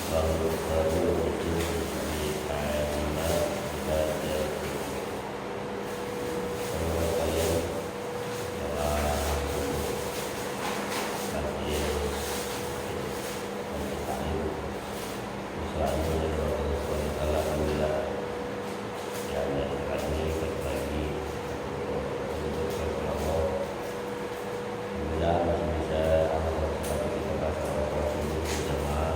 lalu baru itu di mana ada kalau kalian telah hadir mencari usaha oleh Allah SWT. Alhamdulillah yang kami berbagi untuk Allah. Alhamdulillah masih bisa Allah SWT kita bersama-sama berjamaah.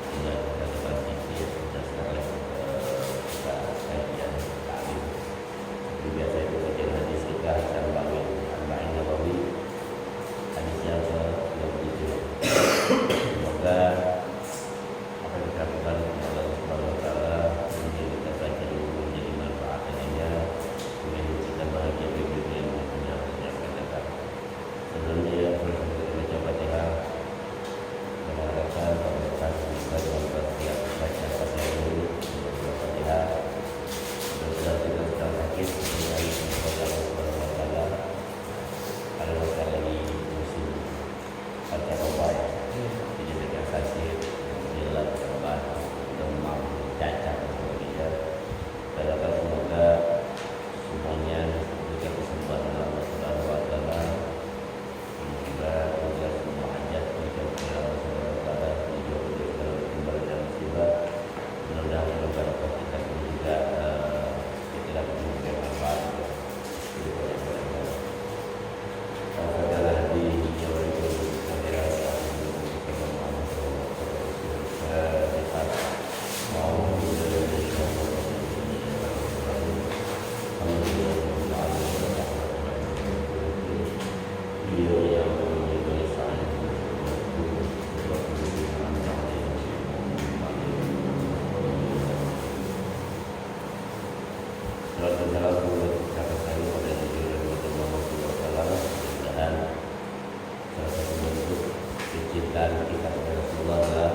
Tidak ada depan TV sudah sekarang kita kajian taklim. Seperti biasa itu kajian hadis kita Hasan Bawin Arba'in Nawawi, hadis yang ke-27. Semoga apa yang kita lakukan Allah Subhanahu Wa Taala menjadi kita belajar menjadi manfaat darinya, menjadi kita bahagia di dunia maupun yang akan datang. Sebelumnya kita baca Fatihah. Mengharapkan pemerintah bisa dengan bersiap baca Fatihah dulu untuk Fatihah. Mudah-mudahan kita sedang sakit dari kepada Allah Subhanahu Wa Taala. Kalau sekali lagi musim baca obat, jadi dengan sakit, gejala obat, demam, cacat dan sebagainya. Harapkan semoga semuanya diberikan kesembuhan oleh Allah Subhanahu Wa Taala. Semoga juga semua hajat dijawab oleh Allah Subhanahu Wa Taala, dijawab oleh segala kembali dan musibah. Mudah-mudahan dengan barokah kita pun juga kita dapat memberikan manfaat untuk orang-orang. Adalah di Jawa itu negara kecintaan kita kepada Rasulullah adalah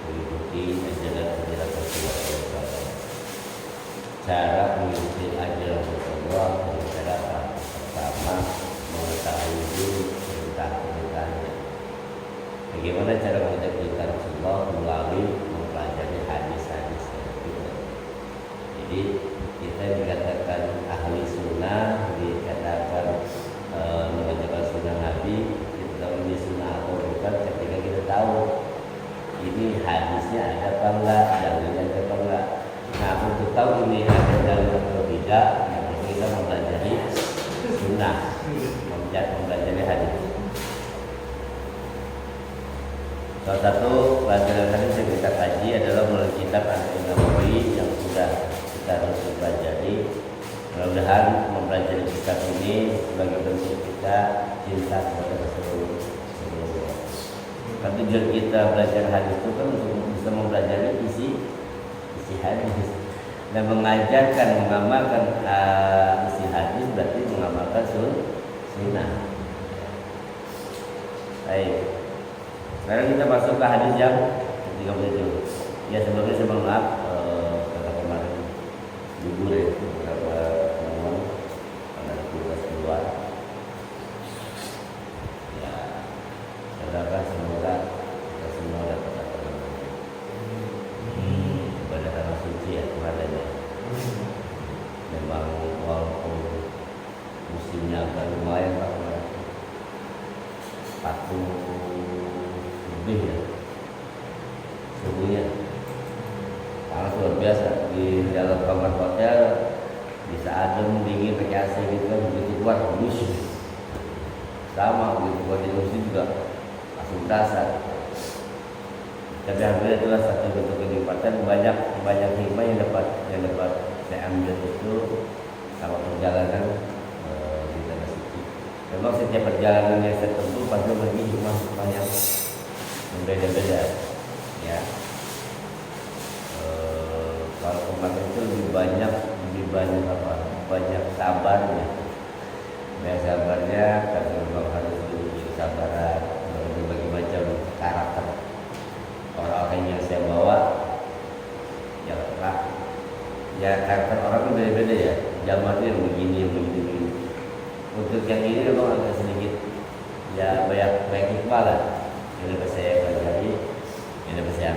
mengikuti ajaran-ajaran Rasulullah SAW. Cara mengikuti ajaran Rasulullah dengan cara pertama mengetahui dulu perintah-perintahnya. Bagaimana cara mengikuti perintah Rasulullah? Melalui mempelajari hadis-hadisnya. Jadi kita dikatakan ahli sunnah, dikatakan mengajarkan sunnah Nabi, ini sunnah atau bukan ketika kita tahu ini hadisnya ada apa enggak, dalilnya ada apa enggak. Nah, untuk tahu ini ada dalil atau tidak, maka kita mempelajari sunnah, mempelajari hadis. Salah satu pelajaran hadis yang kita kaji adalah melalui kitab Arba'in Nawawi yang sudah kita harus pelajari. Mudah-mudahan mempelajari kitab ini sebagai bentuk kita cinta kepada Rasulullah. Kan tujuan kita belajar hadis itu kan untuk bisa mempelajari isi hadis dan mengajarkan, mengamalkan isi hadis berarti mengamalkan sunnah. Baik. Sekarang kita masuk ke hadis yang 37. Ya sebelumnya saya mohon maaf karena kemarin libur ya, beberapa teman karena tugas keluar. Ya, saudara semoga kita semua dapat ibadah tanah suci ya kemarin ya. Memang walaupun musimnya agak lumayan Pak, 40 lebih ya suhunya, panas luar biasa. Di dalam kamar hotel bisa adem, dingin, pakai AC gitu kan, begitu keluar musim sama, begitu keluar di musim juga langsung terasa. Tapi alhamdulillah itulah satu bentuk kenikmatan, banyak hikmah yang dapat saya ambil itu sama perjalanan di tanah suci. Memang setiap perjalanan yang saya tempuh pasti bagi hikmah yang berbeda-beda ya. Kalau kemarin itu lebih banyak apa? Banyak sabarnya. Banyak sabarnya karena memang harus diuji kesabaran, berbagai macam karakter orang-orang yang saya bawa. Ya karakter orang itu beda-beda ya. Zaman itu yang begini. Untuk yang ini memang agak sedikit ya banyak hikmah lah yang dapat saya pelajari, yang dapat saya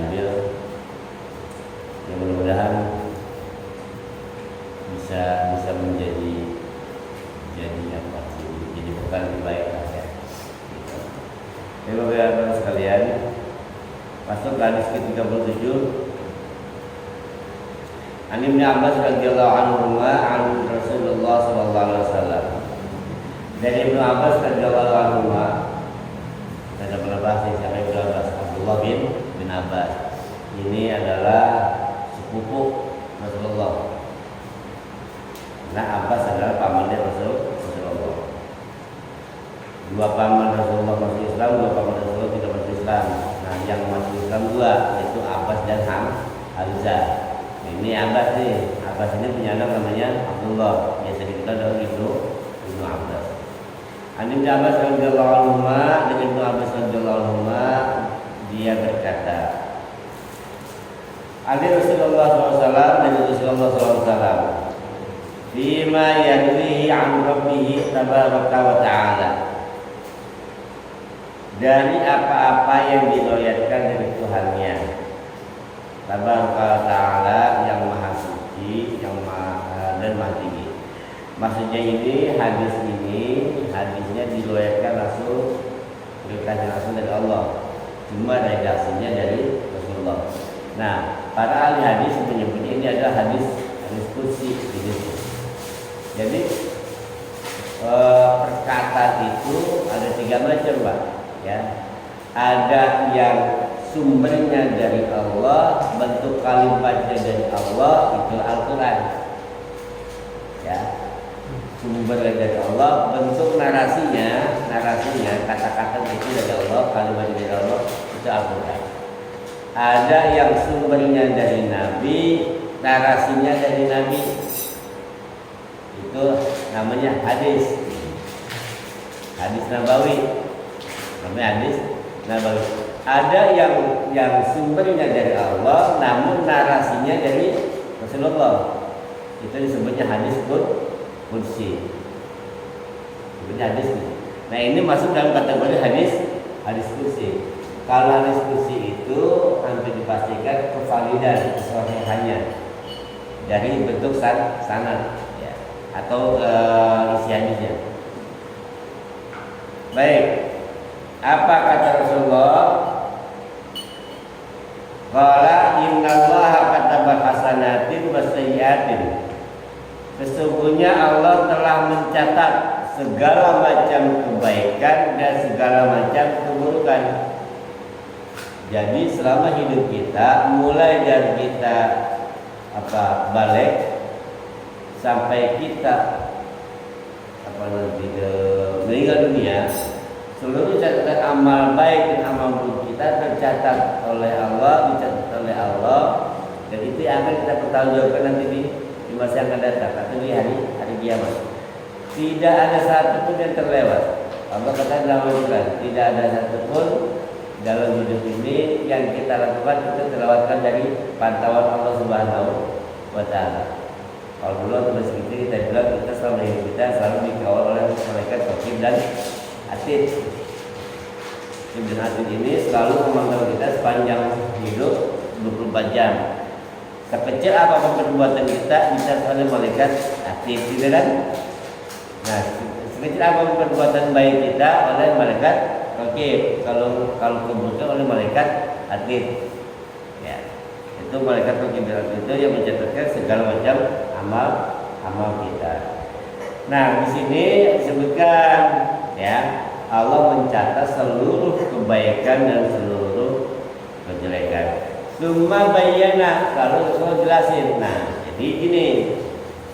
Masuk ke hadis ke-37. An Ibnu Abbas radhiyallahu anhu an Rasulullah sallallahu alaihi wasallam. Dari Ibnu Abbas radhiyallahu anhu, ada berapa bahasa siapa Ibnu Abbas? Abdullah bin Abbas. Ini adalah sepupu Rasulullah. Nah, Abbas adalah pamannya Rasulullah. Dua paman Rasulullah masuk Islam, dua paman Rasulullah tidak masuk Islam. Nah, yang masuk Islam dua, yaitu Abbas dan Hamzah. Ini Abbas nih. Abbas ini punya anak namanya Abdullah. Biasa dikenal dengan Ibnu Abbas. An Ibnu Abbas radhiyallahu anhu, dari Ibnu Abbas radhiyallahu anhu, dia berkata, Ali Rasulullah SAW dan Rasulullah SAW Fima yadwihi an Rabbihi tabaraka wa ta'ala, dari apa-apa yang diriwayatkan dari Tuhannya tabaraka wa ta'ala, yang maha suci, yang maha dan maha tinggi. Maksudnya ini hadisnya diriwayatkan langsung dari Allah, cuma redaksinya dari Rasulullah. Nah, para ahli hadis menyebutnya ini adalah hadis qudsi. Jadi perkataan itu ada tiga macam, Pak. Ya, ada yang sumbernya dari Allah, bentuk kalimatnya dari Allah, itu Al-Quran. Ya, sumbernya dari Allah, bentuk narasinya kata-kata itu dari Allah, kalimat dari Allah, itu Al-Quran. Ada yang sumbernya dari Nabi, narasinya dari Nabi, itu namanya hadis Nabawi, namanya hadis Nabawi. Ada yang sumbernya dari Allah, namun narasinya dari Rasulullah, itu disebutnya hadis qudsi. Nah, ini masuk dalam kategori hadis qudsi. Kalau hadis qudsi itu hampir dipastikan kevalidan, kesahihannya dari bentuk sanad, ya, atau isi hadisnya. Baik, apa kata Rasulullah? Qala innallaha kataba hasanatin wa sayyi'atin. Sesungguhnya Allah telah mencatat segala macam kebaikan dan segala macam keburukan. Jadi selama hidup kita, mulai dari kita balik sampai kita meninggal dunia, seluruh catatan amal baik dan amal buruk kita tercatat oleh Allah, dicatat oleh Allah, dan itu yang akan kita pertanggungjawabkan nanti di masa yang akan datang atau di hari kiamat. Tidak ada satu pun yang terlewat. Allah kata dalam Al-Quran, tidak ada satu pun dalam hidup ini yang kita lakukan itu terlewatkan dari pantauan Allah Subhanahu wa Ta'ala. Kalau dulu tulis gitu kita bilang kita selama hidup kita selalu dikawal oleh malaikat Raqib dan Atid. Raqib dan Atid ini selalu memantau kita sepanjang hidup 24 jam. Sekecil apapun perbuatan kita bisa oleh malaikat Atid, gitu kan? Nah, sekecil apapun perbuatan baik kita oleh malaikat Raqib, kalau keburukan oleh malaikat Atid. Ya, itu malaikat Raqib itu yang mencatatkan segala macam amal kita. Nah, di sini disebutkan ya, Allah mencatat seluruh kebaikan dan seluruh kejelekan. Summa bayyana, kalau Rasul jelasin. Nah, jadi gini,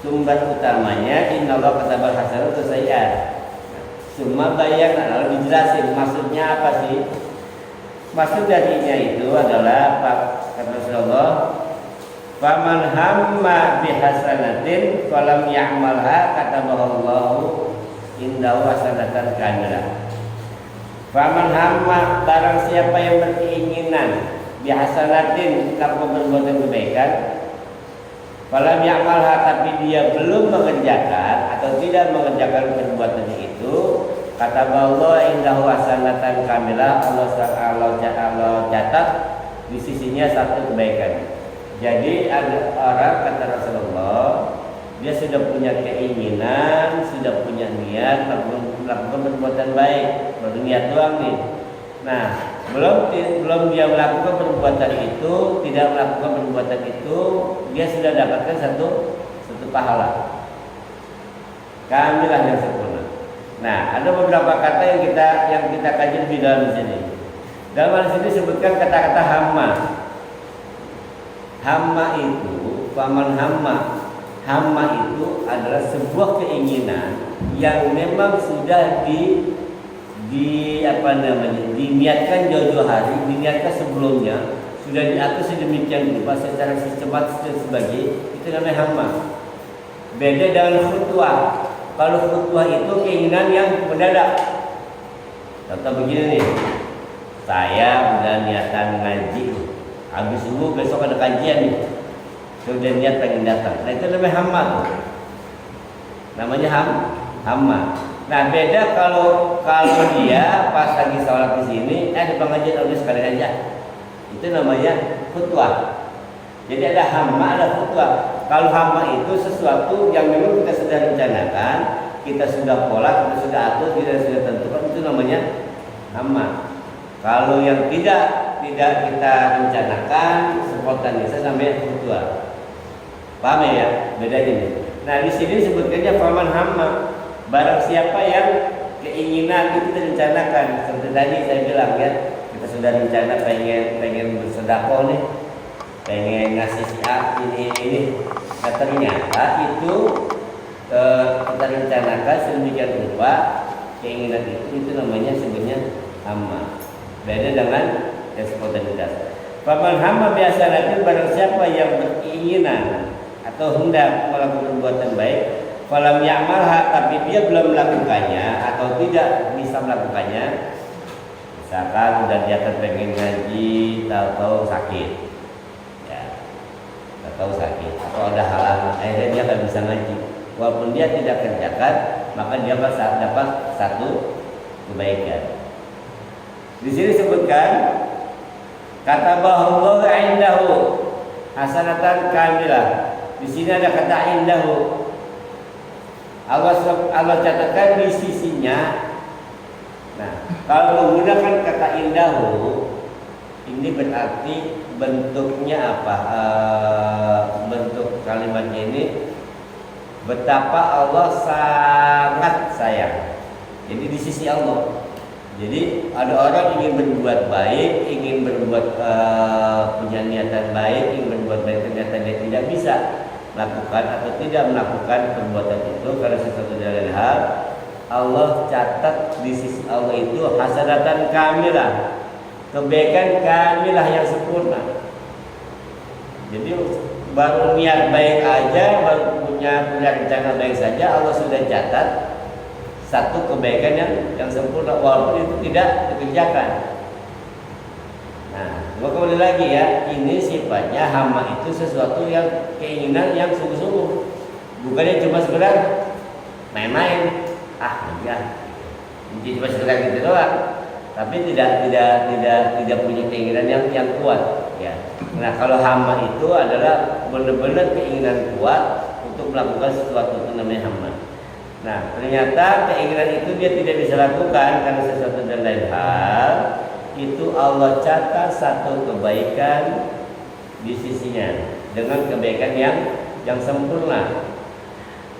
sumber utamanya innallaha katabal hasanat wa sayyi'at. Summa bayyana, lalu dijelasin maksudnya apa sih? Maksud darinya itu adalah kata Rasulullah, faman hamma bihasanatin falam ya'malha kataballahu indahu hasanatan kamilah. Faman hamma, barang siapa yang berkeinginan bihasanatin, tanpa perbuatan kebaikan, falam ya'malha, tapi dia belum mengerjakan atau tidak mengerjakan perbuatan itu, kataballahu indahu hasanatan kamilah, Allah catat di sisinya satu kebaikan. Jadi ada orang, kata Rasulullah, dia sudah punya keinginan, sudah punya niat melakukan perbuatan baik, baru niat doang nih. Nah, belum dia melakukan perbuatan itu, tidak melakukan perbuatan itu, dia sudah dapatkan satu pahala. Kamilah yang sempurna. Nah, ada beberapa kata yang kita kaji lebih dalam sini. Dalam hal sini disebutkan kata-kata hamma. Hamma itu, paman hamma itu adalah sebuah keinginan yang memang sudah diniatkan jauh-jauh hari, diniatkan sebelumnya, sudah diatur sedemikian rupa secara sistematis dan sebagainya. Itu namanya hamma. Beda dengan khutbah. Kalau khutbah itu keinginan yang mendadak. Contoh begini nih, saya udah niatan ngaji, habis subuh besok ada kajian nih, sudah niat pengen datang. Nah itu namanya hamma tuh. Namanya hamma. Nah beda kalau dia pas lagi sholat di sini, di pengajian udah sekali aja. Itu namanya khutbah. Jadi ada hamma, ada khutbah. Kalau hamma itu sesuatu yang memang kita sudah rencanakan, kita sudah pola, kita sudah atur, kita sudah tentukan, itu namanya hamma. Kalau yang tidak kita rencanakan, spontan itu namanya khutbah. Paham ya bedanya nih? Nah di sini disebutkannya paman hamma. Barang siapa yang keinginan itu direncanakan, seperti tadi saya bilang ya, kita sudah rencana pengen bersedekah nih, pengen ngasih si A ini. Nah ternyata itu kita rencanakan sedemikian rupa keinginan itu namanya sebenarnya hamma. Beda dengan spontanitas. Paman hamma biasa nanti barang siapa yang berkeinginan atau hendak melakukan perbuatan baik, falam ya'malha, tapi dia belum melakukannya atau tidak bisa melakukannya. Misalkan udah dia pengen ngaji, tahu sakit, ya, tahu sakit, atau ada halangan, akhirnya dia nggak bisa ngaji. Walaupun dia tidak kerjakan, maka dia dapat satu kebaikan. Di sini disebutkan kata bahwa indahu hasanatan kamilah. Di sini ada kata indahu. Allah catatkan di sisinya. Nah, kalau menggunakan kata indahu, ini berarti bentuknya apa? Bentuk kalimatnya ini betapa Allah sangat sayang. Jadi di sisi Allah. Jadi ada orang ingin berbuat baik, ingin berbuat punya niatan baik, ingin berbuat baik, ternyata dia tidak bisa melakukan atau tidak melakukan perbuatan itu karena sesuatu dari hal, Allah catat di sisi Allah itu hasanatan kamilah, kebaikan kamilah yang sempurna. Jadi baru niat baik aja, baru punya rencana baik saja, Allah sudah catat satu kebaikan yang sempurna walaupun itu tidak dikerjakan. Nah, kembali lagi ya, ini sifatnya hamma itu sesuatu yang keinginan yang sungguh-sungguh, bukannya cuma sekedar main-main. Ya, cuma sekedar gitu doang, tapi tidak punya keinginan yang kuat. Ya. Nah, kalau hamma itu adalah benar-benar keinginan kuat untuk melakukan sesuatu, itu namanya hamma. Nah, ternyata keinginan itu dia tidak bisa lakukan karena sesuatu dan lain hal. Itu Allah catat satu kebaikan di sisinya dengan kebaikan yang sempurna.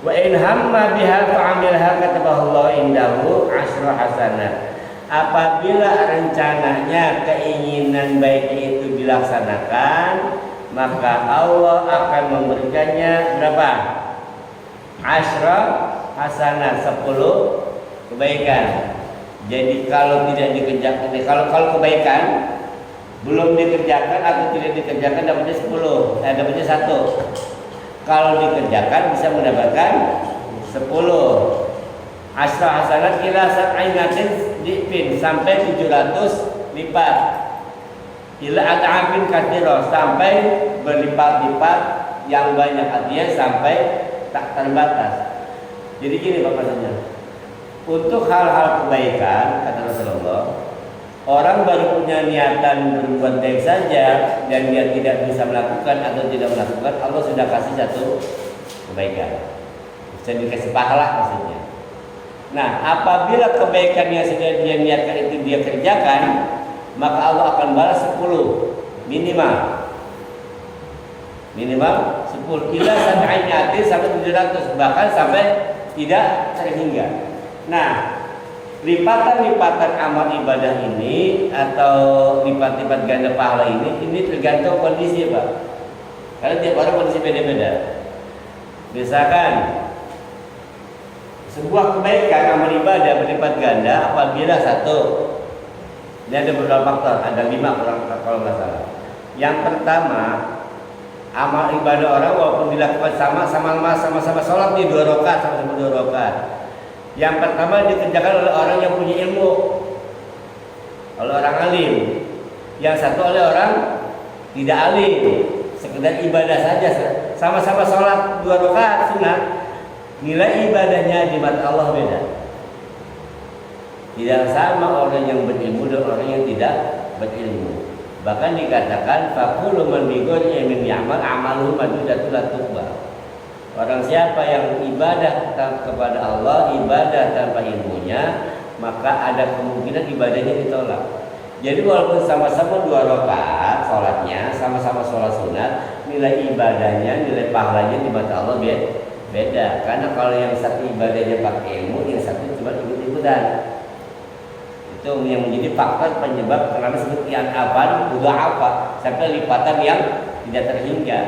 Wa in hamma biha fa'amilha kataballahu indahu asyra hasanat. Apabila rencananya keinginan baik itu dilaksanakan, maka Allah akan memberikannya berapa? Asyra hasanah, 10 kebaikan. Jadi kalau tidak dikerjakan, kalau kebaikan belum dikerjakan atau tidak dikerjakan dapatnya 10, dapatnya 1. Kalau dikerjakan bisa mendapatkan 10. Asyra hasanat ila sab'inatin dipin, sampai 700 lipat. Ila ad'afin katsira, sampai berlipat-lipat yang banyak, artinya sampai tak terbatas. Jadi gini Pak maksudnya, untuk hal-hal kebaikan kata Rasulullah, orang baru punya niatan berbuat baik saja dan dia tidak bisa melakukan atau tidak melakukan, Allah sudah kasih satu kebaikan, bisa dikasih pahala maksudnya. Nah, apabila kebaikan yang sudah dia niatkan itu dia kerjakan, maka Allah akan balas 10 minimal 10 ila sab'in sampai 700, bahkan sampai tidak terhingga. Nah, lipatan-lipatan amal ibadah ini atau lipat-lipat ganda pahala ini tergantung kondisi, Pak. Karena tiap orang kondisi beda-beda. Misalkan sebuah kebaikan amal ibadah berlipat ganda apabila satu, ini ada beberapa faktor, ada 5 kalau nggak salah. Yang pertama, amal ibadah orang walaupun dilakukan sama-sama sholat di 2 rakaat, sama-sama 2 rakaat. Yang pertama dikerjakan oleh orang yang punya ilmu, oleh orang alim. Yang satu oleh orang tidak alim, sekedar ibadah saja, sama-sama sholat 2 rakaat sunat, nilai ibadahnya di mata Allah beda. Tidak sama orang yang berilmu dan orang yang tidak berilmu. Bahkan dikatakan faqulu man bighayri ilmin ya'mal amaluhu madudatun la tuqbal. Orang siapa yang ibadah kepada Allah, ibadah tanpa ilmunya, maka ada kemungkinan ibadahnya ditolak. Jadi walaupun sama-sama 2 rakaat sholatnya, sama-sama sholat sunat, nilai ibadahnya, nilai pahalanya di mata Allah beda. Karena kalau yang satu ibadahnya pakai ilmu, yang satu cuma ikut-ikutan. Itu yang menjadi faktor penyebab kenapa disebut yang apa, sampai lipatan yang tidak terhingga.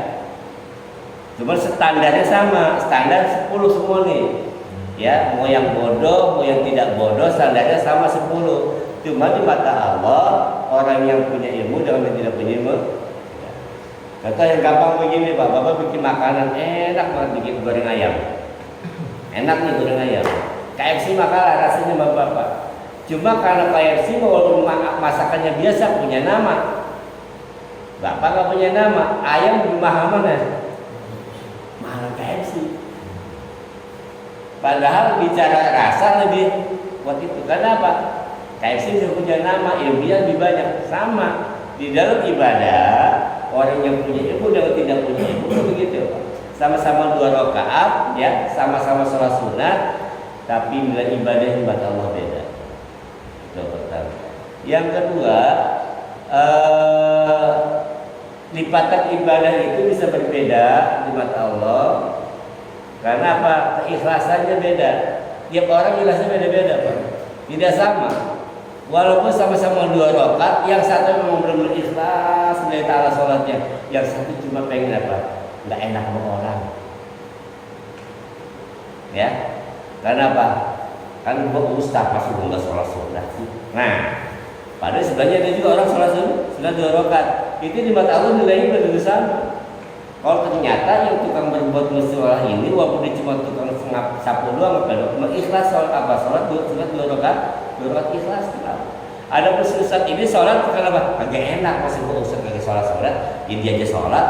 Cuma standarnya sama, standar 10 semua nih. Ya, mau yang bodoh, mau yang tidak bodoh, standarnya sama 10. Cuma di mata Allah, orang yang punya ilmu dengan yang tidak punya ilmu. Contoh yang gampang begini, Pak. Bapak bikin makanan enak banget, bikin goreng ayam. Enak nih goreng ayam. KFC makalah rasanya Bapak. Cuma karena KFC walaupun masakannya biasa punya nama, Bapak nggak punya nama. Ayam lebih mahal mana? Mahal KFC. Padahal bicara rasa lebih buat itu. Karena apa? KFC sudah punya nama, ilmunya lebih banyak. Sama di dalam ibadah, orang yang punya ilmu dan tidak punya ilmu begitu. Sama-sama 2 rakaat, ya, sama-sama sholat sunat, tapi nilai ibadah di mata Allah beda. Yang kedua, lipatan ibadah itu bisa berbeda di mata Allah. Karena apa? Keikhlasannya beda. Tiap orang ikhlasnya beda-beda, Pak. Tidak sama. Walaupun sama-sama 2 rakaat, yang satu memang benar-benar ikhlas dari ta'ala sholatnya, yang satu cuma pengen apa? Nggak enak sama orang. Ya, karena apa? Kan gua ustaz masih nggak sholat sunat sih. Nah, padahal sebenarnya ada juga orang sholat sunat 2 rakaat. Itu di mata Allah nilainya berbeda sama. Kalau ternyata yang tukang berbuat musyawarah ini, walaupun dia cuma tukang sapu doang, ikhlas sholat apa? Sholat sunat 2 rakaat, 2 rakaat ikhlas. Ada ustaz ini sholat kenapa? Agak enak masih gua ustaz kagak sholat, jadi aja sholat.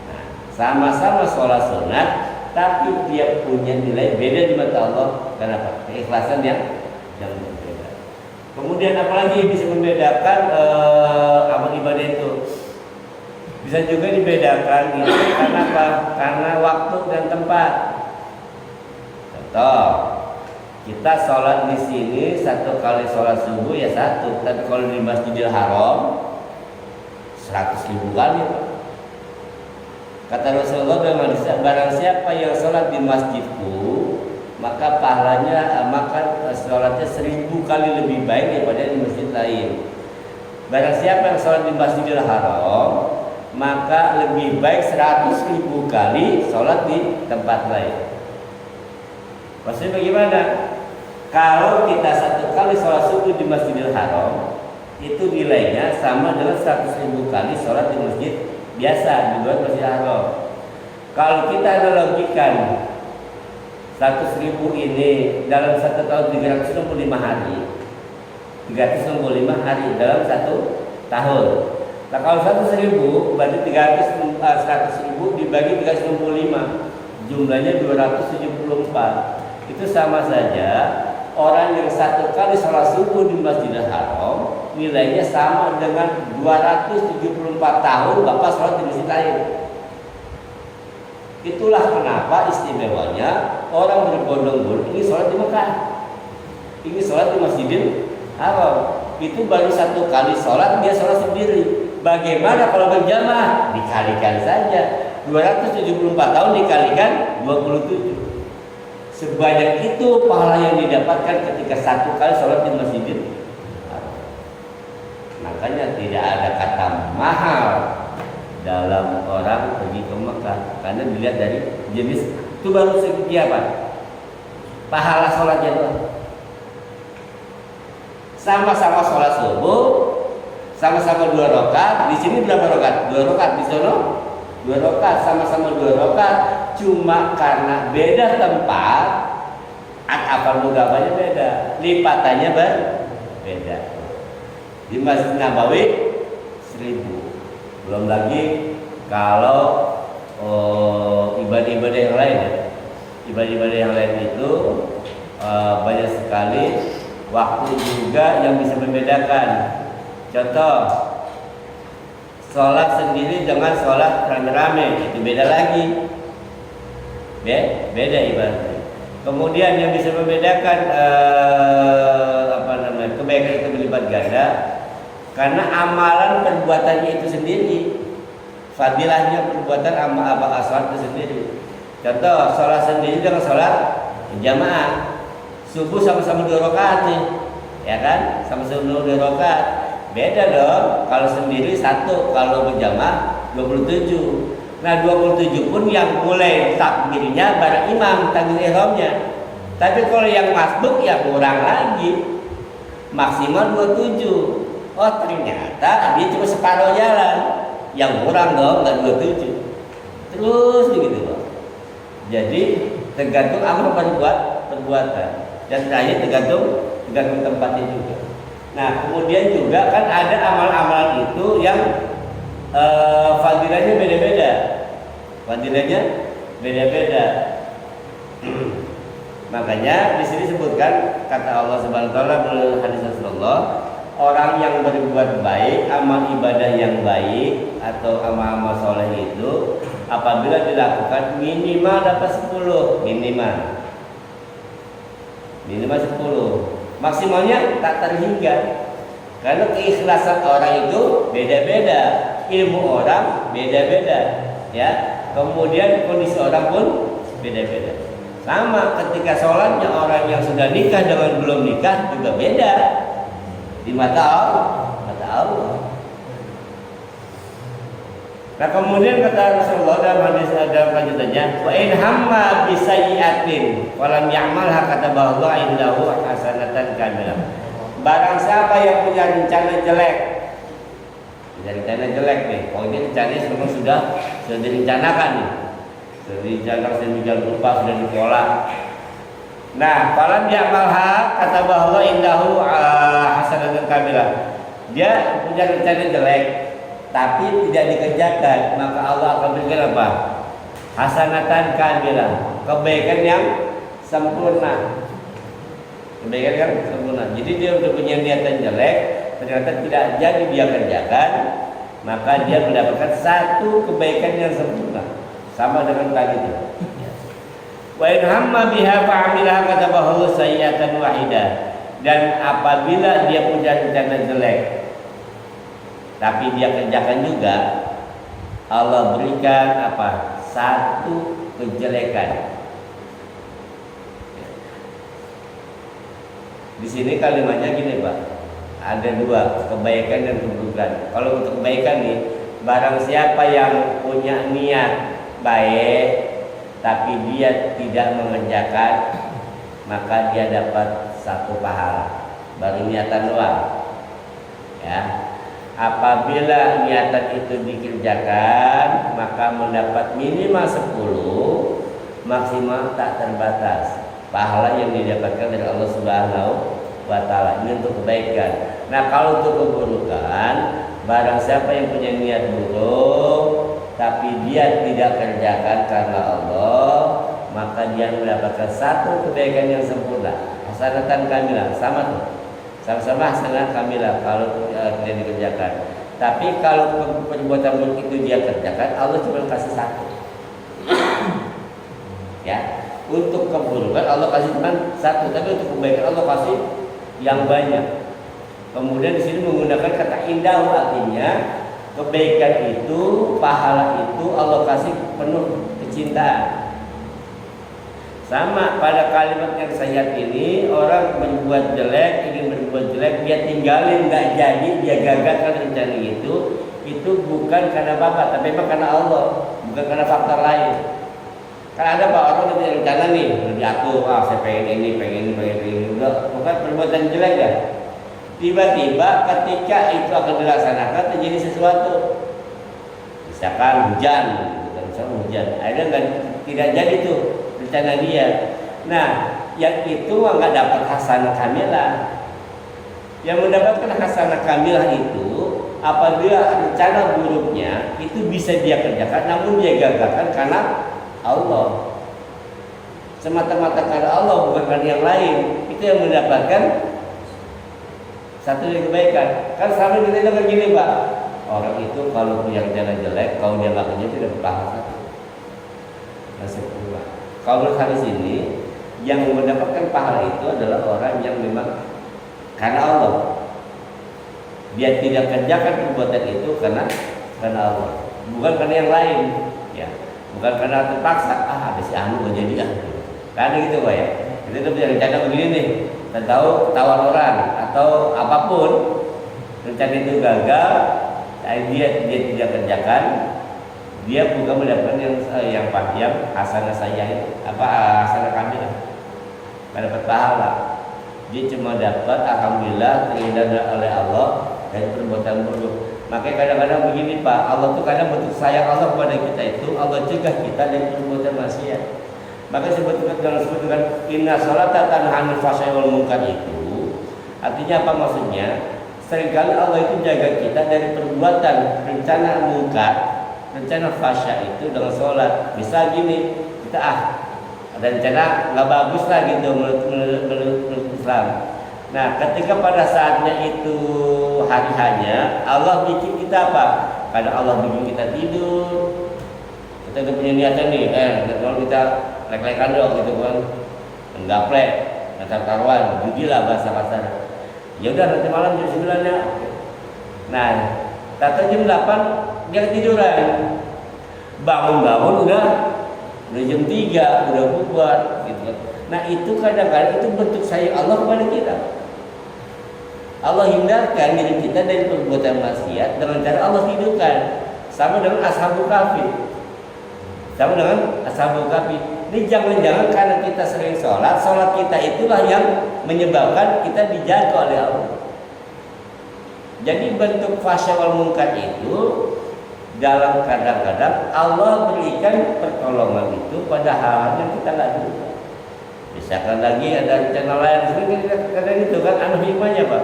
Nah, sama-sama sholat sunat, tapi dia punya nilai beda di mata Allah. Kenapa? Keikhlasan yang berbeda. Kemudian apalagi bisa membedakan amal ibadah itu? Bisa juga dibedakan gitu. Karena apa? Karena waktu dan tempat. Contoh, kita sholat di sini 1 kali sholat subuh ya 1, tapi kalau di Masjidil Haram 100.000 kali. Kata Rasulullah dalam hadis, barang siapa yang sholat di masjidku, maka pahalanya sholatnya 1000 kali lebih baik daripada di masjid lain. Barang siapa yang sholat di Masjidil Haram, maka lebih baik 100.000 kali sholat di tempat lain. Maksudnya bagaimana? Kalau kita 1 kali sholat subuh di Masjidil Haram, itu nilainya sama dengan 100.000 kali sholat di masjid biasa di luar Masjidil Haram. Kalau kita analogikan 100.000 ini dalam 1 tahun 365 hari, 365 hari dalam 1 tahun. Nah kalau 100.000 berarti 100.000 dibagi 365, jumlahnya 274. Itu sama saja orang yang 1 kali sholat subuh di Masjidil Haram nilainya sama dengan 274 tahun Bapak sholat di masjid lain. Itulah kenapa istimewanya orang berbondong-bondong ini sholat di Mekah, ini sholat di Masjidil Haram. itu baru 1 kali sholat, dia sholat sendiri. Bagaimana kalau berjamaah? Dikalikan saja. 274 tahun dikalikan 27. Sebanyak itu pahala yang didapatkan ketika 1 kali sholat di Masjidil Haram. Makanya tidak ada kata mahal dalam orang pergi ke Mekah, karena dilihat dari jenis itu baru segi apa? Pahala sholatnya itu. Sama-sama sholat subuh, sama-sama 2 rakaat. Di sini berapa rakaat? 2 rakaat. Di sana 2 rakaat, sama-sama 2 rakaat. Cuma karena beda tempat, apa mudahnya beda, lipatannya beda. Di Masjid Nabawi 1000. Belum lagi kalau ibadah-ibadah yang lain ya. Ibadah-ibadah yang lain itu banyak sekali waktu juga yang bisa membedakan. Contoh, sholat sendiri dengan sholat rame-rame itu beda lagi. Beda ibadahnya. Kemudian yang bisa membedakan kebaikan itu berlipat ganda karena amalan perbuatannya itu sendiri. Fadilahnya perbuatan amal sholat itu sendiri. Contoh, sholat sendiri dengan sholat jamaah. Subuh sama-sama 2 rakaat nih, ya kan? Sama-sama 2 rakaat. Beda dong. Kalau sendiri 1, kalau berjamaah 27. Nah 27 pun yang mulai takbirnya bareng imam takbir ihramnya. Tapi kalau yang masbuk ya kurang lagi, maksimal 27. Oh ternyata dia cuma separuh jalan, yang kurang dong nggak 27. Terus begitu Pak. Jadi tergantung amal perbuatan dan terakhir tergantung tempatnya juga. Nah kemudian juga kan ada amal-amalan itu yang fadilahnya beda-beda. Makanya di sini sebutkan kata Allah Subhanahu wa taala melalui hadis Rasulullah, orang yang berbuat baik, amal ibadah yang baik atau amal-amal soleh itu apabila dilakukan minimal dapat 10, minimal 10, maksimalnya tak terhingga. Karena keikhlasan orang itu beda-beda, ilmu orang beda-beda, ya. Kemudian kondisi orang pun beda-beda. Sama ketika sholatnya orang yang sudah nikah dengan belum nikah juga beda di mata Allah. Nah kemudian kata Rasulullah dalam hadis ada lanjutannya, wa in hamma bi sayyi'atin wa lam ya'malha katabahu Allah indahu hasanatan kamilah. Barang siapa yang punya rencana jelek, nih, oh ini rencananya memang sudah direncanakan nih, sudah direncanakan sedemikian rupa, sudah dikelola. Nah, falam ya'malha katabahu Allah indahu hasanatan kamilah. Dia punya rencana jelek, tapi tidak dikerjakan, maka Allah akan berikan apa? Hasanatan kamilah, kebaikan yang sempurna. Kebaikan yang sempurna. Jadi dia sudah punya niatan jelek, ternyata tidak jadi dia kerjakan, maka dia mendapatkan 1 kebaikan yang sempurna, sama dengan tadi itu. Wa in hamma biha fa'amilaha katabahu sayyi'atan wahidah. Dan apabila dia punya rencana jelek tapi dia kerjakan juga, Allah berikan apa? 1 kejelekan. Di sini kalimatnya gini Pak, ada 2, kebaikan dan keburukan. Kalau untuk kebaikan nih, barang siapa yang punya niat baik tapi dia tidak mengerjakan, maka dia dapat 1 pahala, baru niatan doang. Ya. Apabila niatan itu dikerjakan, maka mendapat minimal 10, maksimal tak terbatas pahala yang didapatkan dari Allah Subhanahu wa taala. Ini untuk kebaikan. Nah, kalau untuk keburukan, barang siapa yang punya niat buruk tapi dia tidak kerjakan karena Allah, maka dia mendapatkan 1 kebaikan yang sempurna, hasanatan kamilah. Sama tuh, sama-sama hasanah kamilah kalau tidak dikerjakan. Tapi kalau perbuatan buruk itu dia kerjakan, Allah cuma kasih 1. Ya, untuk keburukan Allah kasih cuma 1, tapi untuk kebaikan Allah kasih yang banyak. Kemudian di sini menggunakan kata indahu, artinya kebaikan itu, pahala itu Allah kasih penuh kecintaan. Sama pada kalimat yang saya ini, orang berbuat jelek, ingin berbuat jelek, dia tinggalin, nggak jadi, dia gagalkan rencana itu bukan karena Bapak, tapi memang karena Allah, bukan karena faktor lain. Kan ada Pak orang punya rencana nih, jatuh, saya pengen ini, udah, bukan perbuatan jelek ya. Tiba-tiba ketika itu akan dilaksanakan terjadi sesuatu, misalkan hujan, akhirnya tidak jadi tuh rencana dia. Nah, yang itu nggak dapat hasanah kamilah. Yang mendapatkan hasanah kamilah itu apabila rencana buruknya itu bisa dia kerjakan, namun dia gagalkan karena Allah, semata-mata karena Allah, bukan karena yang lain. Itu yang mendapatkan satu dari kebaikan. Kan selalu kita dengar gini Pak, orang itu kalau punya rencana jelek, kalau dia nggak kerja tidak berpahala satu. Nasib pula. Kalau menurut hadis ini, yang mendapatkan pahala itu adalah orang yang memang karena Allah. Dia tidak kerjakan perbuatan itu karena Allah, bukan karena yang lain, ya. Bukan karena terpaksa. Ada si Anu gak jadi Karena gitu Pak ya. Kita punya rencana begini nih, tahu ketahuan orang atau apapun, rencana itu gagal, dia tidak kerjakan, dia bukan mendapatkan yang hasanah saya hasanah kami lah, nggak dapat pahala. Dia cuma dapat alhamdulillah terhindar oleh Allah dari perbuatan buruk. Makanya kadang-kadang begini Pak, Allah tuh kadang bentuk sayang Allah kepada kita itu, Allah cegah kita dari perbuatan maksiat. Maka disebutkan inna sholata tanha 'anil fahsya'i wal munkar itu artinya apa maksudnya? Seringkali Allah itu jaga kita dari perbuatan rencana munkar, rencana fahsya itu dengan sholat. Bisa gini, kita ada rencana nggak bagus lah gitu menurut Islam. Nah, ketika pada saatnya itu hari-harinya Allah bikin kita apa? Kadang Allah bikin kita tidur. Kita udah punya niatan nih, kalau kita lek-lekan dong gitu kan, nggaplek, karuan, jujilah bahasa kasar. Ya udah nanti malam jam 9 ya. Nah, tata jam 8 dia ketiduran. Bangun-bangun udah jam 3 udah bubar gitu kan. Nah, itu kadang-kadang itu bentuk sayang Allah kepada kita. Allah hindarkan diri kita dari perbuatan maksiat dengan cara Allah tidurkan. Sama dengan Ashabul Kahfi. Ini jangan-jangan karena kita sering sholat kita itulah yang menyebabkan kita dijaga oleh Allah. Jadi bentuk fahsya wal munkar itu dalam kadang-kadang Allah berikan pertolongan itu pada hal yang kita nggak duga. Misalkan lagi ada rencana lain, sering kita kadang itu kan hikmahnya Pak.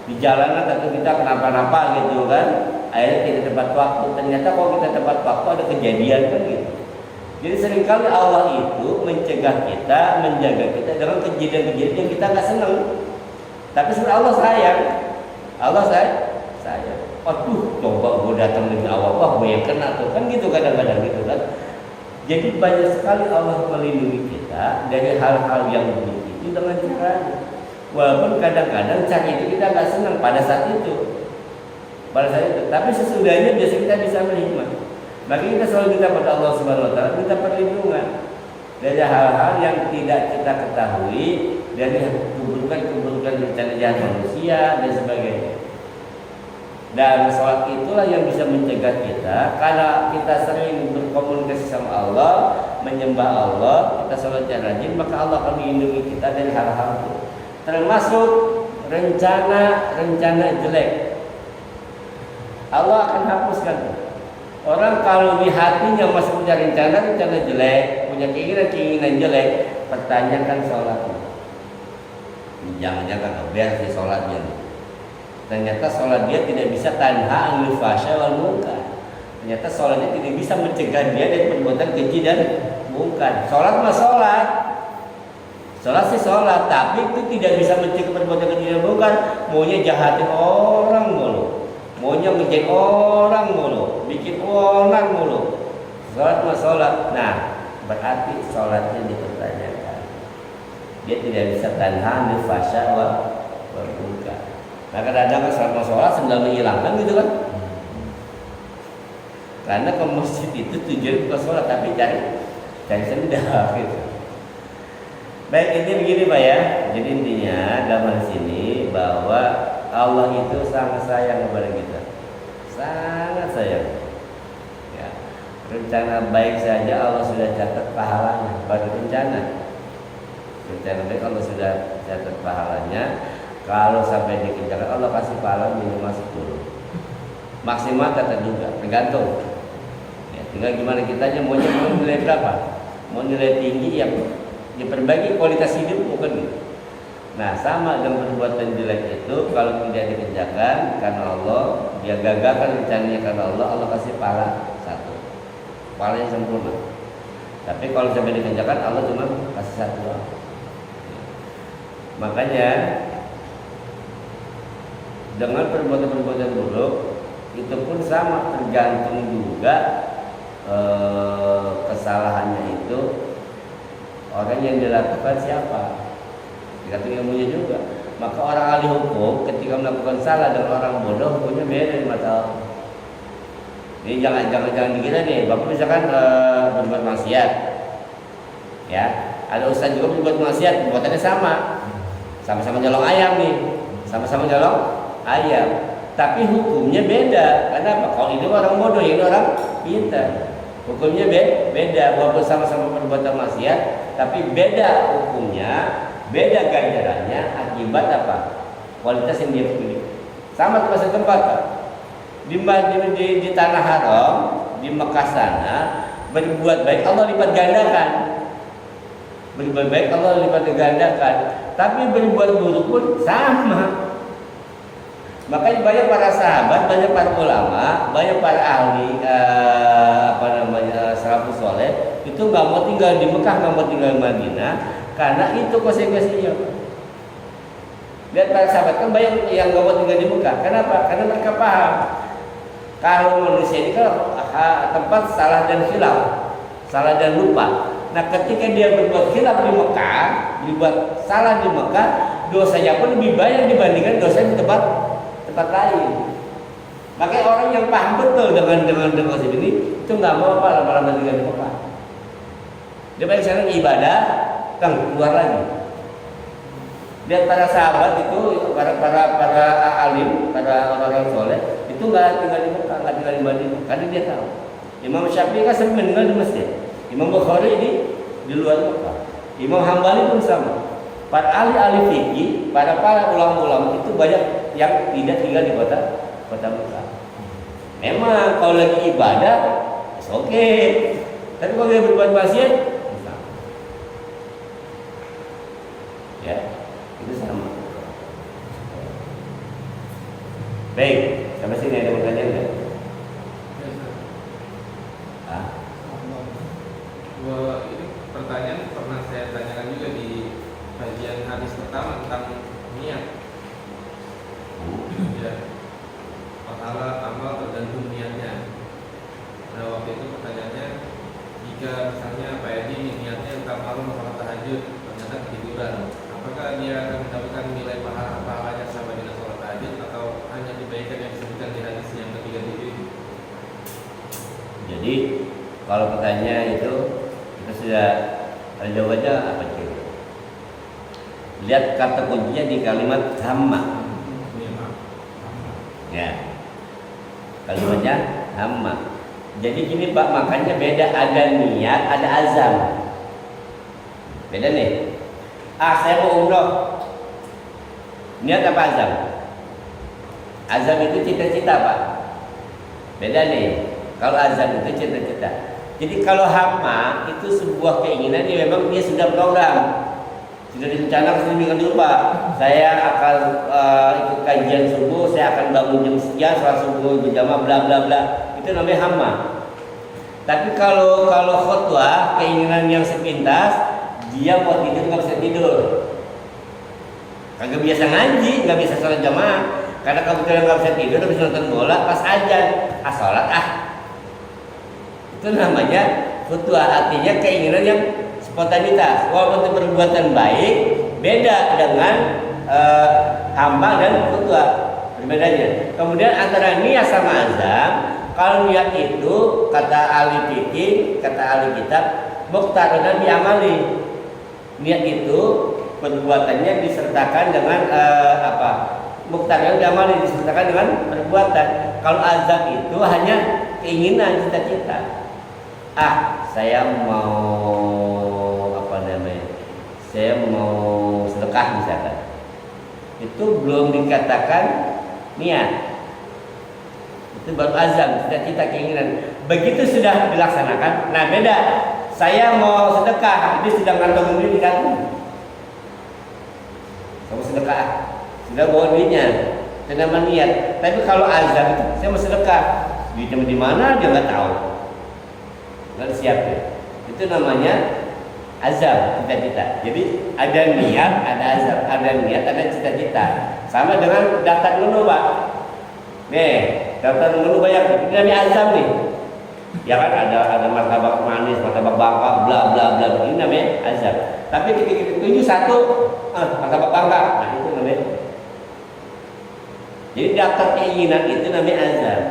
Di jalanan atau kita kenapa-napa gitu kan, akhirnya tidak tepat waktu. Ternyata kalau kita tepat waktu ada kejadian kan gitu. Jadi seringkali Allah itu mencegah kita, menjaga kita dengan kejadian-kejadian yang kita nggak senang. Tapi sebenarnya Allah sayang. Allah sayang. Aduh, coba gue datang lebih awal, wah gue yang kena tuh kan gitu kadang-kadang gitu kan. Jadi banyak sekali Allah melindungi kita dari hal-hal yang buruk itu dengan caranya. Walaupun kadang-kadang cara itu kita nggak senang pada saat itu. Tapi sesudahnya biasa kita bisa menikmati. Maka kita selalu minta pada Allah Subhanahu Wa Taala minta perlindungan dari hal-hal yang tidak kita ketahui, dari keburukan rencana jahat manusia dan sebagainya. Dan sholat itulah yang bisa mencegah kita, karena kita sering berkomunikasi sama Allah, menyembah Allah, kita sholat rajin, maka Allah akan melindungi kita dari hal-hal itu. Termasuk rencana jelek. Allah akan hapuskan. Orang kalau di hatinya masih punya rencana jelek, punya keinginan jelek, pertanyakan sholatnya. Jangan-jangan ngeber di sholatnya. Ternyata sholat dia tidak bisa tanha 'anil fahsya'i wal munkar. Ternyata sholatnya tidak bisa mencegah dia dari perbuatan keji dan munkar. Sholat mah sholat. Sholat sih sholat, tapi itu tidak bisa mencegah perbuatan keji dan munkar. Maunya jahatin orang mulu, maunya ngejek orang mulu, bikin orang mulu. Sholat mah sholat. Nah, berarti sholatnya dipertanyakan. Dia tidak bisa tanha 'anil fahsya'i wal munkar. Nah kadang-kadang kan sholat sholat sambil menghilangkan gitu kan. Karena ke masjid itu tujuan bukan sholat tapi cari sendal gitu. Baik, ini begini Pak ya. Jadi intinya dalam sini bahwa Allah itu sangat sayang kepada kita, sangat sayang. Ya. Rencana baik saja Allah sudah catat pahalanya. Baru rencana baik Allah sudah catat pahalanya. Kalau sampai dikerjakan Allah kasih pahala minimal 10. Maksimal tak terduga, tergantung. Ya, tinggal gimana kitanya mau nilai berapa? Mau nilai tinggi ya diperbaiki kualitas hidup bukan gitu. Nah sama dengan perbuatan jelek itu kalau tidak dikerjakan karena Allah, dia gagalkan rencananya karena Allah, Allah kasih pahala 1, pahala yang sempurna. Tapi kalau sampai dikerjakan Allah cuma kasih 1 doang. Makanya dengan perbuatan-perbuatan buruk itu pun sama, tergantung juga kesalahannya itu orang yang dilakukan siapa, tergantung ilmunya juga. Maka orang ahli hukum ketika melakukan salah dengan orang bodoh hukumnya beda di mata Allah. Jadi jangan dikira nih, bapak misalkan berbuat maksiat, ya ada ustaz juga berbuat maksiat, perbuatannya sama-sama nyolong ayam nih, sama-sama nyolong ayam, tapi hukumnya beda. Kenapa? Kalau ini orang bodoh, ini orang pintar. Hukumnya beda, walaupun sama-sama perbuatan maksiat, tapi beda hukumnya, beda ganjarannya akibat apa? Kualitas yang dia pilih. Sama tempat setempat, di tanah haram, di Mekah sana, berbuat baik Allah lipat gandakan. Berbuat baik Allah lipat gandakan, tapi berbuat buruk pun sama. Makanya banyak para sahabat, banyak para ulama, banyak para ahli salafus soleh itu nggak mau tinggal di Mekah, nggak mau tinggal di Madinah karena itu konsekuensinya. Lihat para sahabat kan banyak yang nggak mau tinggal di Mekah. Kenapa? Karena mereka paham kalau manusia ini kan tempat salah dan khilaf, salah dan lupa. Nah ketika dia berbuat khilaf di Mekah, berbuat salah di Mekah, dosanya pun lebih banyak dibandingkan dosa di tempat lain. Makanya orang yang paham betul dengan konsep ini itu nggak mau apa lama-lama tinggal di Mekah. Dia baik sekarang ibadah, keluar lagi. Lihat para sahabat itu, para alim, para orang soleh itu nggak tinggal di Mekah, nggak tinggal di Madinah, karena dia tahu. Imam Syafi'i kan sering meninggal di masjid. Imam Bukhari ini di luar Mekah. Imam Hambali pun sama. Para ahli fikih, para ulama-ulama itu banyak yang tidak tinggal di kota Mekah. Memang kalau lagi ibadah, oke. Tapi kalau dia berbuat maksiat, ya itu sama. Baik, sampai sini ada pertanyaan nggak? Ini pertanyaan pernah saya tanyakan juga di kajian hadis pertama tentang niat. Ya, pahala amal tergantung niatnya. Nah waktu itu pertanyaannya, jika misalnya Pak Edi niatnya entah malam sholat tahajud, ternyata ketiduran, apakah dia akan mendapatkan nilai pahalanya sama dengan sholat tahajud atau hanya kebaikan yang disebutkan di hadis yang ketiga itu? Jadi kalau pertanyaan itu kita sudah ada jawabannya apa sih? Lihat kata kuncinya di kalimat hamma. Ya, kalimatnya hamma. Jadi gini Pak, makanya beda, ada niat, ada azam. Beda nih. Saya mau umroh. Niat apa azam? Azam itu cita-cita Pak. Beda nih. Kalau azam itu cita-cita. Jadi kalau hamma itu sebuah keinginan yang memang dia sudah program, sudah direncanakan sedemikian rupa. Saya akan ikut kajian subuh, saya akan bangun jam sekian, sholat subuh berjamaah, bla bla bla. Itu namanya hamma. Tapi kalau khotbah, keinginan yang sepintas, dia mau tidur nggak bisa tidur, kagak biasa ngaji, nggak bisa sholat jamaah, karena kebetulan nggak bisa tidur, habis nonton bola, pas ajan, sholat itu namanya khotbah, artinya keinginan yang spontanitas. Walaupun itu perbuatan baik, beda dengan hamba dan ketua, perbedaannya. Kemudian antara niat sama azam, kalau niat itu kata ahli fikih, kata ahli kitab, muqtaranan diamali. Niat itu perbuatannya disertakan dengan muqtaranan diamali, disertakan dengan perbuatan. Kalau azam itu hanya keinginan, cita-cita. Saya mau saya mau sedekah misalkan. Itu belum dikatakan niat. Itu baru azam, cita-cita, keinginan. Begitu sudah dilaksanakan, nah beda. Saya mau sedekah, itu sudah ngantong duit di kantong. Kamu sedekah, sudah bawa duitnya, itu nama niat. Tapi kalau azam itu, saya mau sedekah, duitnya di mana dia nggak tahu, nggak siap ya. Itu namanya azam, cita-cita. Jadi ada niat, ada azam, ada niat, ada cita-cita. Sama dengan daftar dulu, Pak. Nih, daftar dulu banyak. Ini namanya azam nih. Ya kan ada martabak manis, martabak bangka, bla bla bla. Ini namanya azam. Tapi kita tuju satu, martabak bangka. Nah itu namanya. Jadi daftar keinginan itu namanya azam.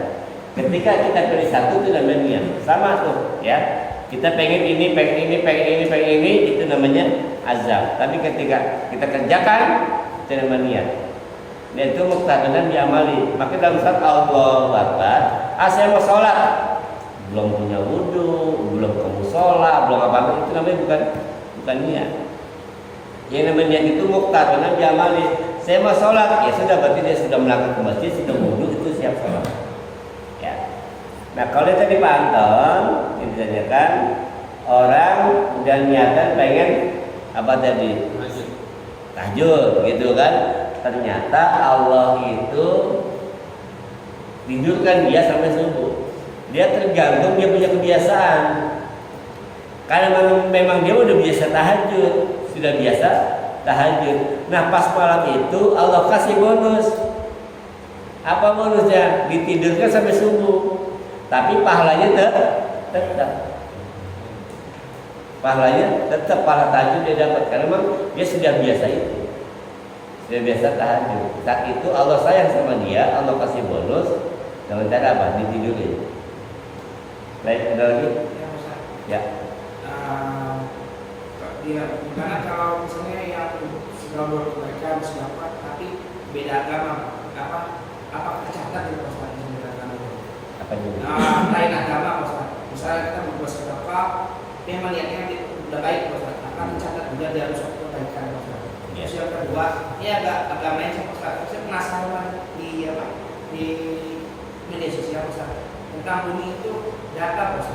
Ketika kita pilih satu itu namanya niat. Sama tuh, ya. Kita pengen ini, pengen ini, pengen ini, pengen ini, itu namanya azam. Tapi ketika kita kerjakan, itu namanya niat. Niat itu muqtadanan diamali. Maka dalam surat Allahu Akbar, saya mau sholat, belum punya wudu, belum ke musola, belum apa-apa, itu namanya bukan niat. Yang namanya niat itu muqtadanan diamali. Saya mau sholat, ya sudah, berarti dia sudah melangkah ke masjid, sudah wudu, itu siap sholat. Ya. Nah kalau dia tadi Pak Anton ditanyakan, orang udah niatan pengen apa tadi? Tahajud gitu kan. Ternyata Allah itu tidurkan dia sampai subuh. Dia tergantung dia punya kebiasaan. Karena memang dia udah biasa tahajud, sudah biasa tahajud. Nah pas malam itu Allah kasih bonus. Apa bonusnya? Ditidurkan sampai subuh. Tapi pahalanya tetap. Pahalanya tetap, pahala tahajud dia dapat. Karena memang dia sudah biasa itu. Sudah biasa tahajud. Saat itu Allah sayang sama dia, Allah kasih bonus dengan cara apa? Ditidurin. Baik, ada lagi? Ya. Karena kalau misalnya yang sudah berkebaikan sudah dapat, tapi beda agama, apa tercatat di Pak beda agama? Apa juga? Lain agama Pak. Misalnya kita berbuat sedekah, memang niatnya udah baik Pak. Akan mencatat juga dia harus kebaikan Pak. Terus yang kedua, ini agama yang saya penasaran di media sosial Pak. Tentang bumi itu data Pak.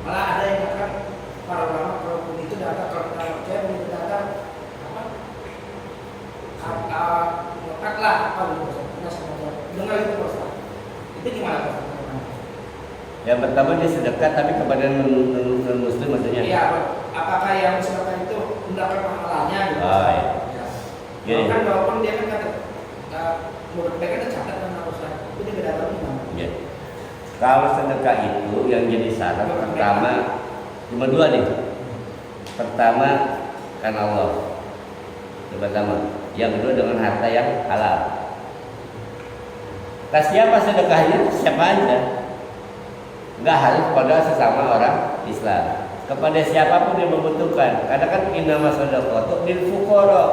Malah ada yang akan para ulama kalau bumi itu data, kalau kita percaya bumi itu data apa gitu dengar itu Pak. Itu gimana Pak? Yang pertama dia sedekah tapi kepada non muslim maksudnya. Iya, apakah yang sedekah itu mendapat pahalanya gitu? Iya. Jadi kan walaupun dia kan kata mereka tercatat kan Ustaz. Itu dia beda banget gimana? Ya. Kalau sedekah itu yang jadi syarat pertama cuma dua nih. Pertama kan Allah. Yang pertama. Yang kedua dengan harta yang halal. Nah, siapa sedekahnya? Siapa aja. Enggak harus pada sesama orang Islam. Kepada siapapun yang membutuhkan. Karena kan innama shadaqatu lil fuqara.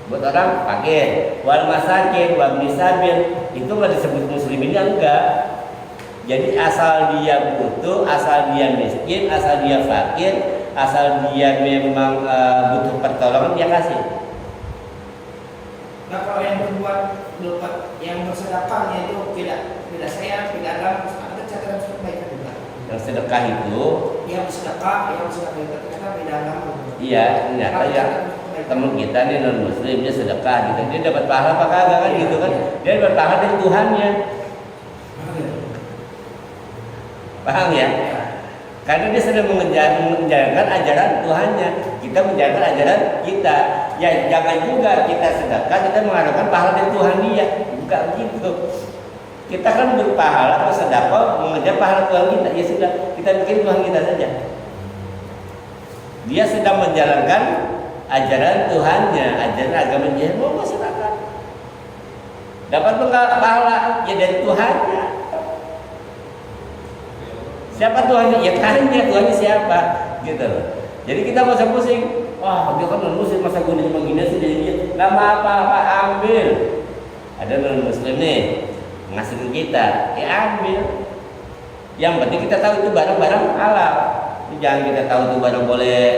Buat orang fakir, wal masakin, wal misabil, itu nggak disebut musliminnya enggak. Jadi asal dia butuh, asal dia miskin, asal dia fakir, asal dia memang butuh pertolongan dia kasih. Nah kalau yang berbuat yang bersedekahnya itu tidak saya tidak agama, ada catatan kebaikan juga. Yang sedekah itu, yang sedekah itu ternyata beda agama. Iya, ternyata ya. Teman kita nih non muslim dia sedekah gitu, dia dapat pahala apa kagak kan gitu kan? Dia dapat pahala dari Tuhannya. Paham ya? Karena dia sedang menjalankan ajaran Tuhannya. Kita menjalankan ajaran kita. Ya jangan juga kita sedekah kita mengharapkan pahala dari Tuhan dia. Bukan begitu. Kita kan berpahala atau sedekah mengejar pahala Tuhan kita. Ya sudah, kita bikin Tuhan kita saja. Dia sedang menjalankan ajaran Tuhannya, ajaran agama dia mau masyarakat. Dapat pahala ya dari Tuhannya. Siapa Tuhannya? Ya tanya Tuhannya siapa, gitu loh. Jadi kita nggak usah pusing. Wah, dia kan non muslim masa gue begini sih dia. Nggak apa-apa, ambil. Ada non muslim nih ngasih kita, ya ambil. Yang penting kita tahu itu barang-barang halal. Jangan kita tahu itu barang boleh,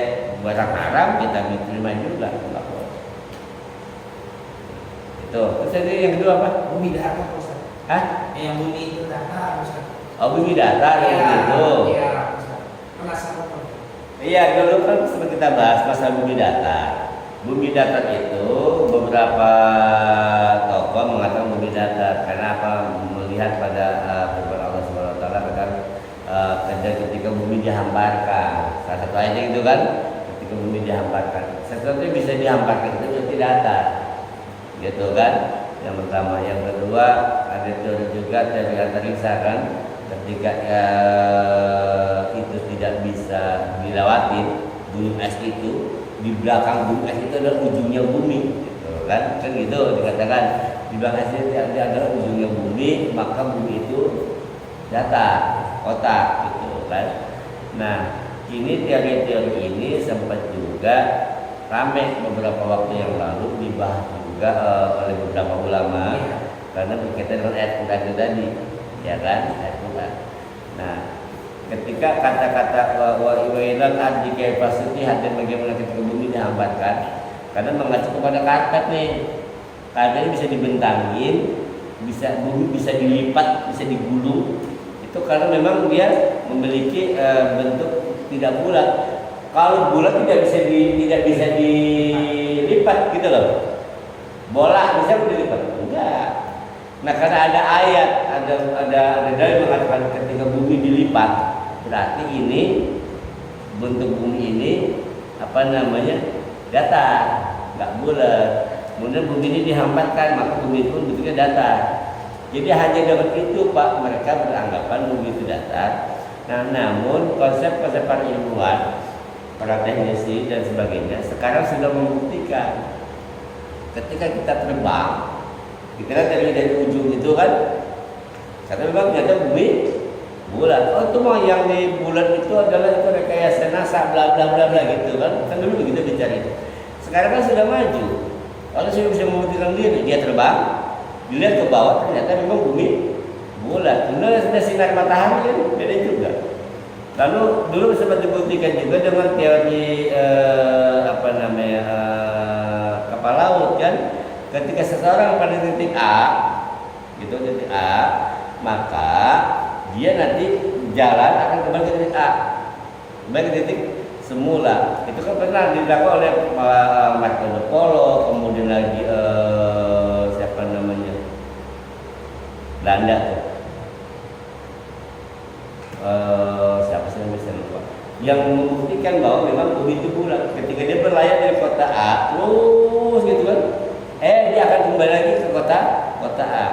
barang haram kita terima juga. Itu. Terus yang kedua apa? Bumi datar Ustaz. Hah? Yang bumi itu datar Ustaz. Oh, bumi datar Iya, gitu. Iya, Ustaz. Penasaran apa? Iya, dulu kan sempat kita bahas masalah bumi datar. Bumi datar itu beberapa tokoh mengatakan bumi datar karena apa? Melihat pada firman Allah Subhanahu wa taala kan ketika bumi dihamparkan. Salah satu ayatnya itu kan ketika bumi dihamparkan. Sesuatu yang bisa dihamparkan itu berarti datar. Gitu kan? Yang pertama, yang kedua ada teori juga dari antariksa kan ketika itu tidak bisa dilewatin gunung es itu, di belakang gunung es itu adalah ujungnya bumi gitu kan gitu dikatakan di belakang es itu adalah ujungnya bumi, maka bumi itu datar, kotak gitu kan. Nah ini teori-teori ini sempat juga ramai beberapa waktu yang lalu dibahas juga oleh beberapa ulama karena berkaitan dengan ayat Quran itu tadi, ya kan, ayat Quran. Nah, ketika kata-kata wa iwailan ardi kaifasuti hadir bagaimana ketika bumi dihamparkan, karena mengacu kepada karpet nih, karpetnya bisa dibentangin, bumi bisa dilipat, bisa digulung, itu karena memang dia memiliki bentuk tidak bulat. Kalau bulat tidak bisa dilipat gitu loh. Bola bisa dilipat? Enggak. Nah, karena ada ayat, ada dalil mengatakan ketika bumi dilipat, berarti ini bentuk bumi ini apa namanya? Datar, enggak bulat. Kemudian bumi ini dihamparkan, maka bumi itu bentuknya datar. Jadi hanya dengan itu Pak mereka beranggapan bumi itu datar. Nah, namun konsep-konsep para ilmuwan, para teknisi dan sebagainya sekarang sudah membuktikan ketika kita terbang, kita lihat dari ujung itu kan, kata memang ternyata bumi bulat. Oh itu mah yang di bulat itu adalah itu rekayasa NASA bla bla bla bla gitu kan dulu begitu bicara itu. Sekarang kan sudah maju, kalau sudah bisa membuktikan diri, dia terbang, dilihat ke bawah ternyata memang bumi bulat. Kemudian sudah sinar matahari kan beda juga. Lalu dulu sempat dibuktikan juga dengan teori kapal laut kan, ketika seseorang pada titik A, gitu titik A, maka dia nanti jalan akan kembali ke titik A, kembali ke titik semula. Itu kan pernah dilakukan oleh Marco Polo, kemudian lagi siapa namanya Belanda tuh. Siapa sih namanya saya lupa, yang membuktikan bahwa memang bumi itu bulat. Ketika dia berlayar dari kota A terus gitu kan, dia akan kembali lagi ke kota A.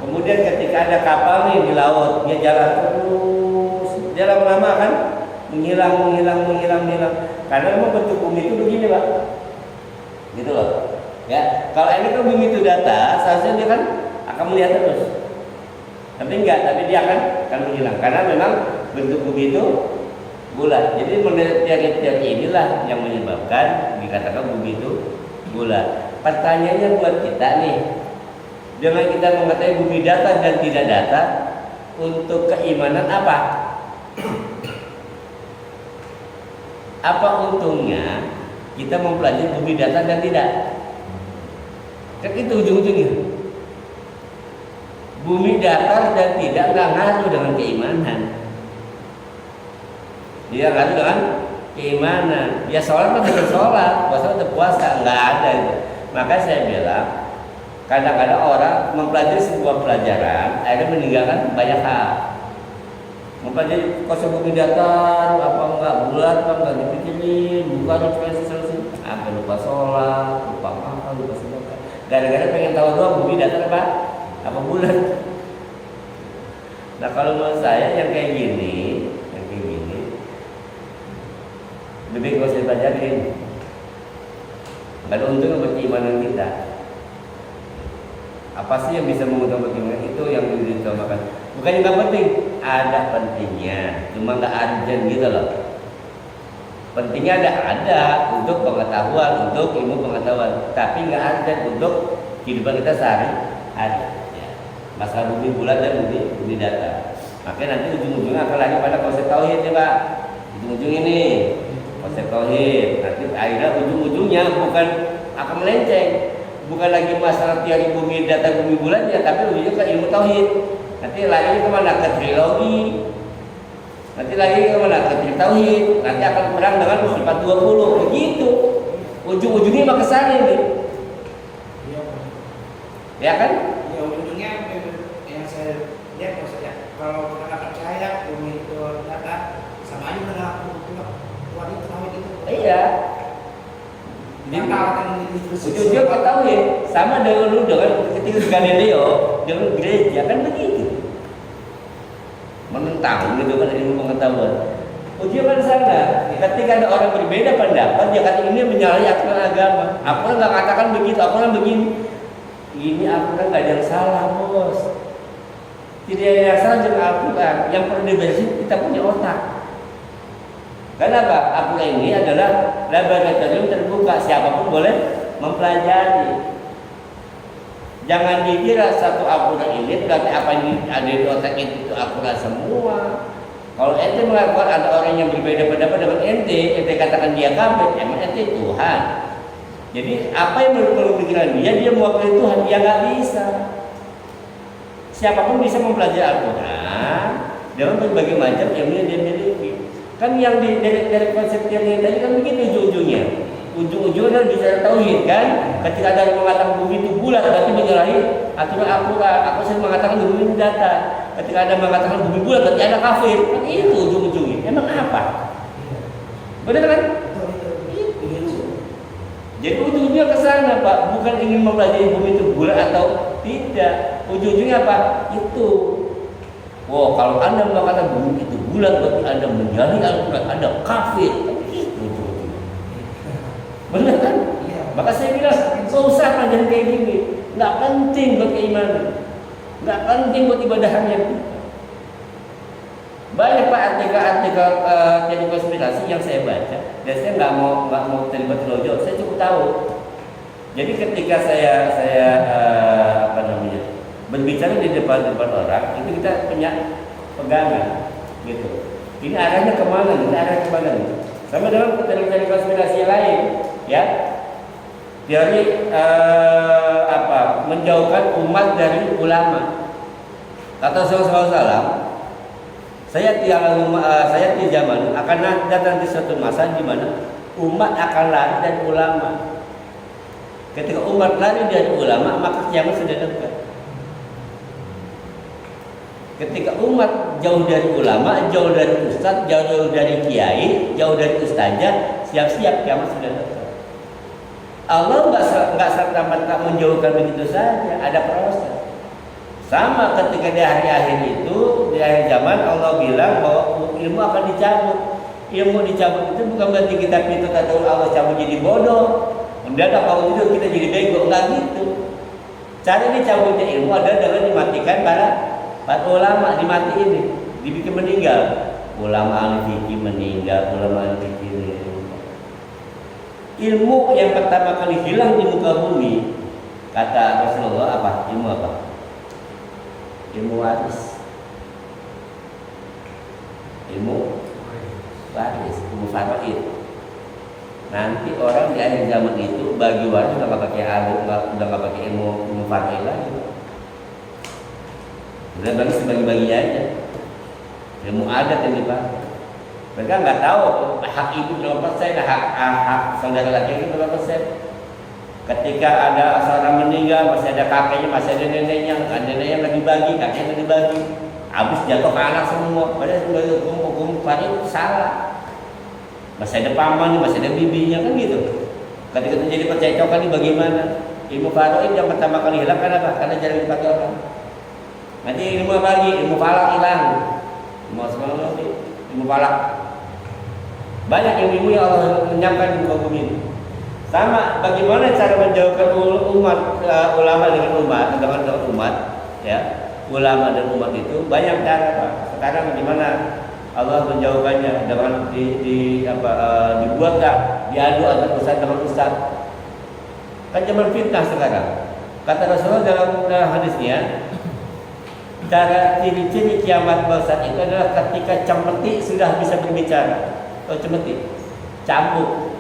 Kemudian ketika ada kapal nih di laut, dia jalan terus, dia lama-lama kan menghilang. Karena memang bentuk bumi itu begini Pak, gitu loh. Ya, kalau ini kan bumi itu datar, seharusnya dia kan akan melihat terus. Tapi enggak, tapi dia akan menghilang karena memang bentuk bumi itu bulat. Jadi menurut teori inilah yang menyebabkan dikatakan bumi itu bulat. Pertanyaannya buat kita nih, dengan kita mengetahui bumi datar dan tidak datar, untuk keimanan apa? Apa untungnya kita mempelajari bumi datar dan tidak? Kan itu ujung-ujungnya. Bumi datar dan tidak ngaruh dengan keimanan. Dia ngaruh dengan keimanan. Ya sholat mah tetap sholat, puasa tetap puasa, nggak ada itu. Maka saya bilang, kadang-kadang orang mempelajari sebuah pelajaran, akhirnya meninggalkan banyak hal. Mempelajari konsep bumi datar, apa enggak bulat, apa enggak dipikirin, bukan selesai. Apa lupa sholat, lupa makan, lupa sedekah. Gara-gara pengen tahu doang bumi datar apa bulan. Nah kalau menurut saya yang kayak gini lebih gak usah dipelajarin. Ada untungnya buat keimanan kita. Apa sih yang bisa menguntungkan keimanan? Itu yang diutamakan. Bukannya nggak penting, ada pentingnya, cuma nggak urgent gitu loh. Pentingnya ada untuk pengetahuan, untuk ilmu pengetahuan, tapi nggak urgent untuk kehidupan kita sehari-hari. Ya. Masalah bumi bulat dan bumi datar. Makanya nanti ujung-ujungnya akan lagi pada konsep tauhid ya Pak. Ujung-ujung ini konsep tauhid. Nanti akhirnya ujung-ujungnya bukan akan melenceng, bukan lagi masalah teori bumi datar bumi bulat ya, tapi ujungnya ke ilmu tauhid. Nanti lagi kemana? Ke trilogi. Nanti lagi kemana? Ke tauhid. Nanti akan perang dengan sifat 20. Begitu. Ujung-ujungnya mah kesana ini. Ya kan? Ya ujungnya yang saya lihat maksudnya kalau kita nggak percaya bumi itu data sama aja udah kuat itu tauhid itu. Iya. Ujung-ujung ke tauhid sama dengan ketika Galileo dengan gereja kan begitu. Menentang gitu kan ilmu pengetahuan. Ujung kan sana. Ketika ada orang berbeda pendapat, dia kata ini menyalahi aturan agama. Aku nggak katakan begitu, aku kan begini. Ini Al-Quran nggak ada yang salah bos. Tidak ada yang salah dengan Al-Quran. Yang perlu diberesin kita punya otak. Kenapa? Al-Quran ini adalah laboratorium terbuka, siapapun boleh mempelajari. Jangan dikira satu Al-Quran ini berarti apa yang ada di otak itu Al-Quran semua. Kalau ente melakukan ada orang yang berbeda pendapat dengan ente katakan dia kafir, emang ente Tuhan. Jadi apa yang menurut pikiran dia mewakili Tuhan, dia nggak bisa. Siapapun bisa mempelajari Al-Quran dengan berbagai macam ilmu yang dia miliki. Kan yang dari konsep teori tadi kan begitu ujung-ujungnya. Ujung-ujungnya bicara tauhid kan. Ketika ada yang mengatakan bumi itu bulat berarti menyalahi aturan Al-Quran. Aku sering mengatakan bumi datar. Ketika ada yang mengatakan bumi bulat berarti ada kafir. Kan itu ujung-ujungnya. Emang apa? Benar kan? Jadi ujungnya ke sana Pak, bukan ingin mempelajari bumi itu bulat atau tidak. Ujungnya apa? Itu. Oh, kalau Anda mengatakan bumi itu bulat berarti Anda menyalahi Al-Quran, Anda kafir. Itu ujungnya. Benar kan? Maka saya bilang, nggak usah pelajari kayak gini. Nggak penting buat keimanan, nggak penting buat ibadahnya. Banyak Pak artikel teori konspirasi yang saya baca, dan saya nggak mau terlibat terlalu jauh. Saya cukup tahu. Jadi ketika saya berbicara di depan orang, itu kita punya pegangan, gitu. Ini arahnya kemana? Ini arahnya kemana? Sama dengan teori konspirasi lain, ya. Teori menjauhkan umat dari ulama. Kata Rasulullah, saya di zaman akan datang di suatu masa di mana umat akan lari dari ulama. Ketika umat lari dari ulama, maka kiamat sudah dekat. Ketika umat jauh dari ulama, jauh dari ustadz, jauh dari kiai, jauh dari ustazah, siap-siap kiamat sudah dekat. Allah nggak serta-merta menjauhkan begitu saja, ada proses. Sama ketika di hari akhir itu, di akhir zaman Allah bilang bahwa ilmu akan dicabut. Ilmu dicabut itu bukan berarti kita pintu atau Allah cabut jadi bodoh. Mendadak kalau itu kita jadi bego, enggak gitu. Cara dicabutnya ilmu adalah dengan dimatikan para ulama, dimatiin, dibikin meninggal. Ulama ahli fikih meninggal, ulama ahli fikih meninggal. Ilmu yang pertama kali hilang di muka bumi, kata Rasulullah apa? Ilmu apa? Ilmu waris, ilmu faraid. Nanti orang di akhir zaman itu bagi waris udah nggak pakai alim, udah nggak pakai ilmu faraid lagi. Udah bagi sebagi-bagi aja. Ilmu adat yang dipakai. Mereka nggak tahu hak ibu berapa persen, hak saudara laki-laki berapa persen. Ketika ada seorang meninggal, masih ada kakeknya, masih ada neneknya, neneknya lagi bagi, kakeknya lagi bagi, habis jatuh ke anak semua. Padahal hukum itu salah. Masih ada paman, masih ada bibinya kan gitu. Ketika terjadi percecokan ini bagaimana? Ilmu faraid yang pertama kali hilang karena apa? Karena jarang dipakai orang. Nanti ilmu apa lagi? Ilmu falak hilang. Ilmu falak. Banyak ilmu yang Allah menyiapkan di muka bumi. Sama, bagaimana cara menjauhkan umat ulama dengan umat, ya, ulama dan umat itu banyak cara, Pak. Sekarang gimana Allah menjauhkannya dengan dibuatlah diadu antara ustaz dengan ustaz. Kan zaman fitnah sekarang. Kata Rasulullah dalam hadisnya, cara ciri-ciri kiamat saat itu adalah ketika cemeti sudah bisa berbicara. Atau cemeti, cambuk.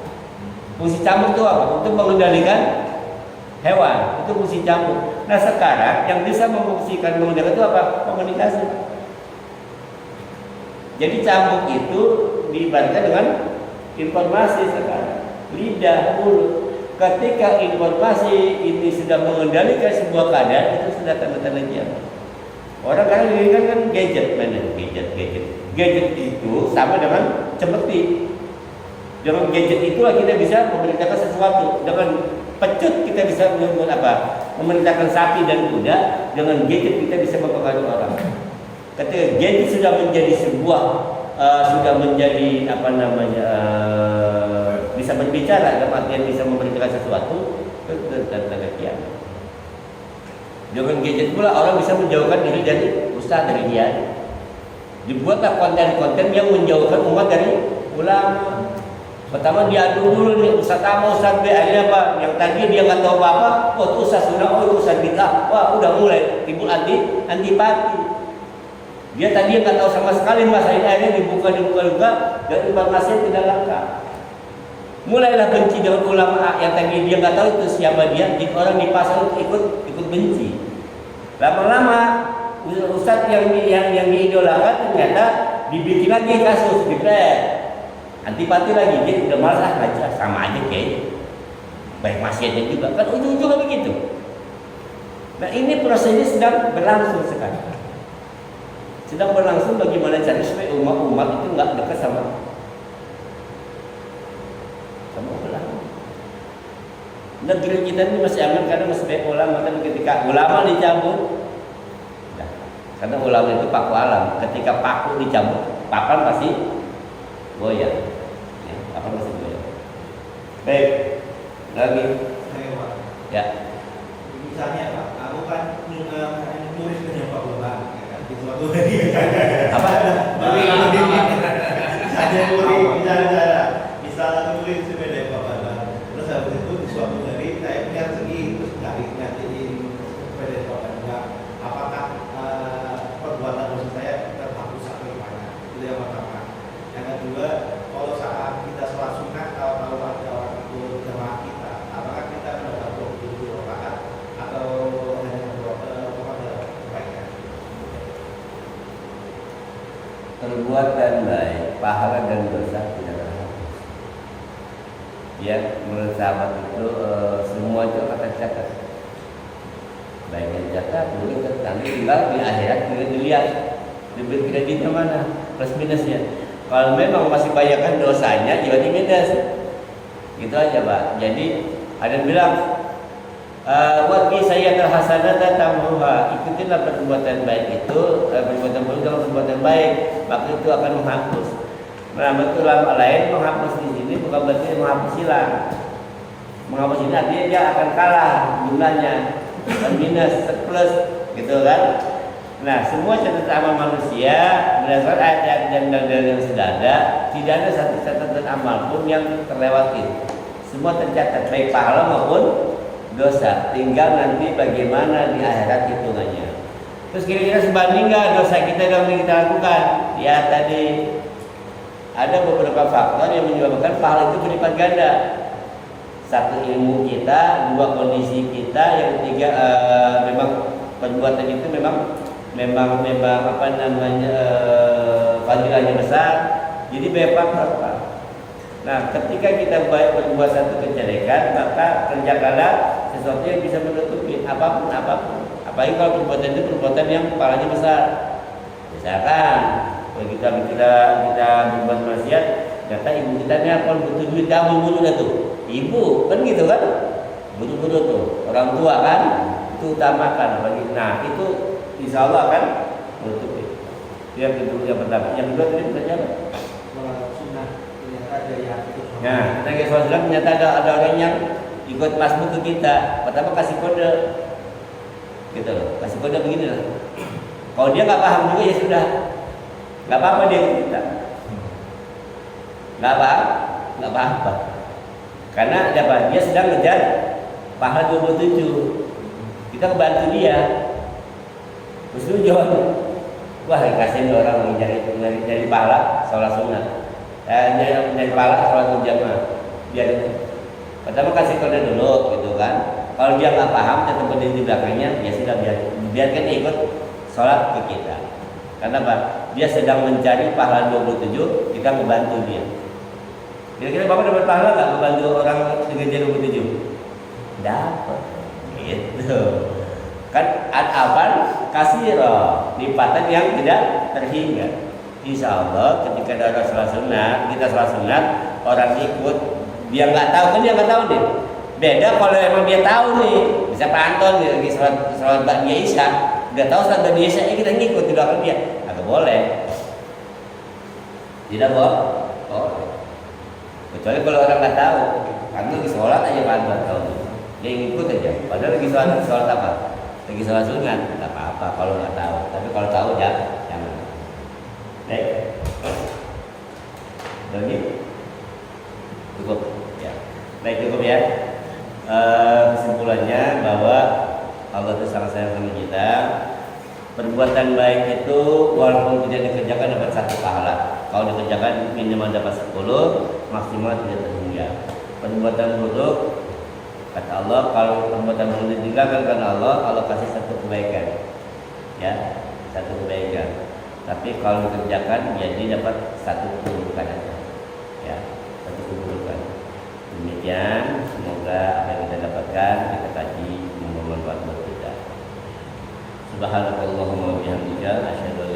Fungsi cambuk itu apa? Untuk mengendalikan hewan. Itu fungsi cambuk. Nah sekarang yang bisa memfungsikan mengendalikan itu apa? Komunikasi. Jadi cambuk itu diibaratkan dengan informasi sekarang. Lidah, mulut. Ketika informasi ini sudah mengendalikan sebuah keadaan, itu sudah tanda-tanda kiamat. Orang kadang kan gadget, gadget itu sama dengan cemeti. Dengan gadget itulah kita bisa memerintahkan sesuatu. Dengan pecut kita bisa memerintahkan sapi dan kuda. Dengan gadget kita bisa mempengaruhi orang. Ketika gadget sudah menjadi sebuah sudah menjadi bisa berbicara, dalam artian bisa memerintahkan sesuatu, itu tanda kiamat. Dengan gadget pula orang bisa menjauhkan diri dari ustaz, dari dia. Dibuatlah konten-konten yang menjauhkan umat dari ulama. Pertama diadu dulu nih, ustaz A mau ustaz B, akhirnya apa? Yang tadi dia nggak tahu apa-apa, oh itu ustaz sunnah, oh itu ustaz bid'ah, wah udah mulai timbul antipati. Dia tadi nggak tahu sama sekali masalah ini, akhirnya dibuka dan informasi yang tidak lengkap. Mulailah benci dengan ulama yang tadi dia nggak tahu itu siapa dia, di orang di pasar itu ikut benci. Lama-lama ustaz yang diidolakan ternyata dibikin lagi kasus, antipati lagi, dia udah malas baca, sama aja kayaknya. Baik maksiatnya juga, kan ujung-ujungnya begitu. Nah ini prosesnya sedang berlangsung sekarang. Sedang berlangsung bagaimana cara supaya umat itu nggak dekat sama ulama. Negeri kita ini masih aman karena masih banyak ulama. Tapi ketika ulama dicabut, karena ulama itu paku alam. Ketika paku dicabut, papan pasti goyah. Ya, papan pasti goyah. Baik, lagi. Ya. Misalnya Pak, aku kan nulis dengan Pak Bola, ya kan? Di suatu hari. Apa? Misalnya aku nulis sepeda Pak Bola, terus habis itu di suatu hari saya punya segi, terus ngatiin sepeda Pak Bola. Apakah perbuatan dosa saya terhapus atau gimana? Itu yang pertama. Yang kedua, kalau saat kita sholat sunat, kalau ada orang itu jamaah kita, apakah kita mendapat 27 rakaat atau hanya kebaikan? Perbuatan baik, pahala dan dosa tidak terhapus. Ya, menurut sahabat itu semua itu akan tercatat. Baik yang catat, buruk nanti tinggal di akhirat tinggal dilihat debit kreditnya mana, plus minusnya. Kalau memang masih banyakkan dosanya, jadi minus. Gitu aja Pak. Jadi ada yang bilang, waqi sayyatul hasanata tamhuha, ikutilah perbuatan baik itu, perbuatan buruk dengan perbuatan baik, maka itu akan menghapus. Nah, betul ulama lain menghapus di sini bukan berarti menghapus hilang. Menghapus ini artinya dia akan kalah jumlahnya, minus, plus, gitu kan? Nah, semua catatan amal manusia berdasarkan ayat-ayat dan dalil yang sudah ada, tidak ada satu catatan amal pun yang terlewati. Semua tercatat, baik pahala maupun dosa. Tinggal nanti bagaimana di akhirat hitungannya. Terus kira-kira sebanding nggak dosa kita dengan yang kita lakukan? Ya tadi ada beberapa faktor yang menyebabkan pahala itu berlipat ganda. Satu, ilmu kita, dua, kondisi kita, yang ketiga memang perbuatan itu memang fadilahnya besar. Jadi banyak faktor Pak. Nah, ketika kita berbuat satu kejelekan, maka kerjakanlah sesuatu yang bisa menutupi apapun. Apalagi kalau perbuatan itu perbuatan yang pahalanya besar. Misalkan kalau kita berbuat maksiat, kata ibu kita ini apa butuh duit, kamu bunuh dah tuh. Ibu kan gitu kan, butuh tuh. Orang tua kan itu utamakan. Nah itu insya Allah kan menutupi. Yang kedua yang pertama, yang kedua tadi bertanya apa? Sunnah ternyata ada yang ikut. Nah, Nabi SAW ternyata ada orang yang ikut masbuk ke kita. Pertama kasih kode, gitu loh. Kasih kode begini lah. Kalau dia nggak paham juga ya sudah, nggak apa-apa dia ikut kita. Nggak apa-apa. Karena dia sedang ngejar pahala 27. Kita kebantu dia. Bersetujuan. Wah, kasihan orang nyari pahala sholat sunat. Nyari pahala sholat berjamaah. Biar pertama kasih kode dulu, gitu kan. Kalau dia nggak paham, tetap berdiri di belakangnya, ya sudah biarkan dia ikut sholat ke kita. Karena apa? Dia sedang mencari pahala 27, kita membantu dia. Kira-kira Bapak dapat pahala nggak membantu orang dengan jari 27? Dapat, gitu. Kan ad-aban kasiro, lipatan yang tidak terhingga. Insya Allah ketika ada sholat sunat, kita sholat sunat, orang ikut, dia nggak tahu kan dia nggak tahu deh. Beda kalau emang dia tahu nih, bisa Pak Anton lagi sholat Ba'diyah Isya, nggak tahu sholat Ba'diyah Isya, kita ngikut di belakang dia, agak boleh. Tidak boleh. Kecuali kalau orang nggak tahu, kan lagi sholat aja Pak Anton tahu, dia ngikut aja. Padahal lagi sholat apa? Lagi sholat sunat, nggak apa-apa kalau nggak tahu. Tapi kalau tahu jangan. Baik, lagi cukup ya. Baik, cukup ya. Kesimpulannya bahwa Allah itu sangat sayang sama kita. Perbuatan baik itu walaupun tidak dikerjakan dapat 1 pahala. Kalau dikerjakan minimal dapat 10, maksimal tidak terhingga. Perbuatan buruk, kata Allah, kalau perbuatan buruk ditinggalkan karena Allah kasih 1 kebaikan. Ya, 1 kebaikan. Tapi kalau dikerjakan jadi dapat 1 keburukan aja. Ya, 1 keburukan. Demikian, semoga apa yang kita dapatkan kita kaji bermanfaat buat kita. Subhanakallahumma wa bihamdika asyhadu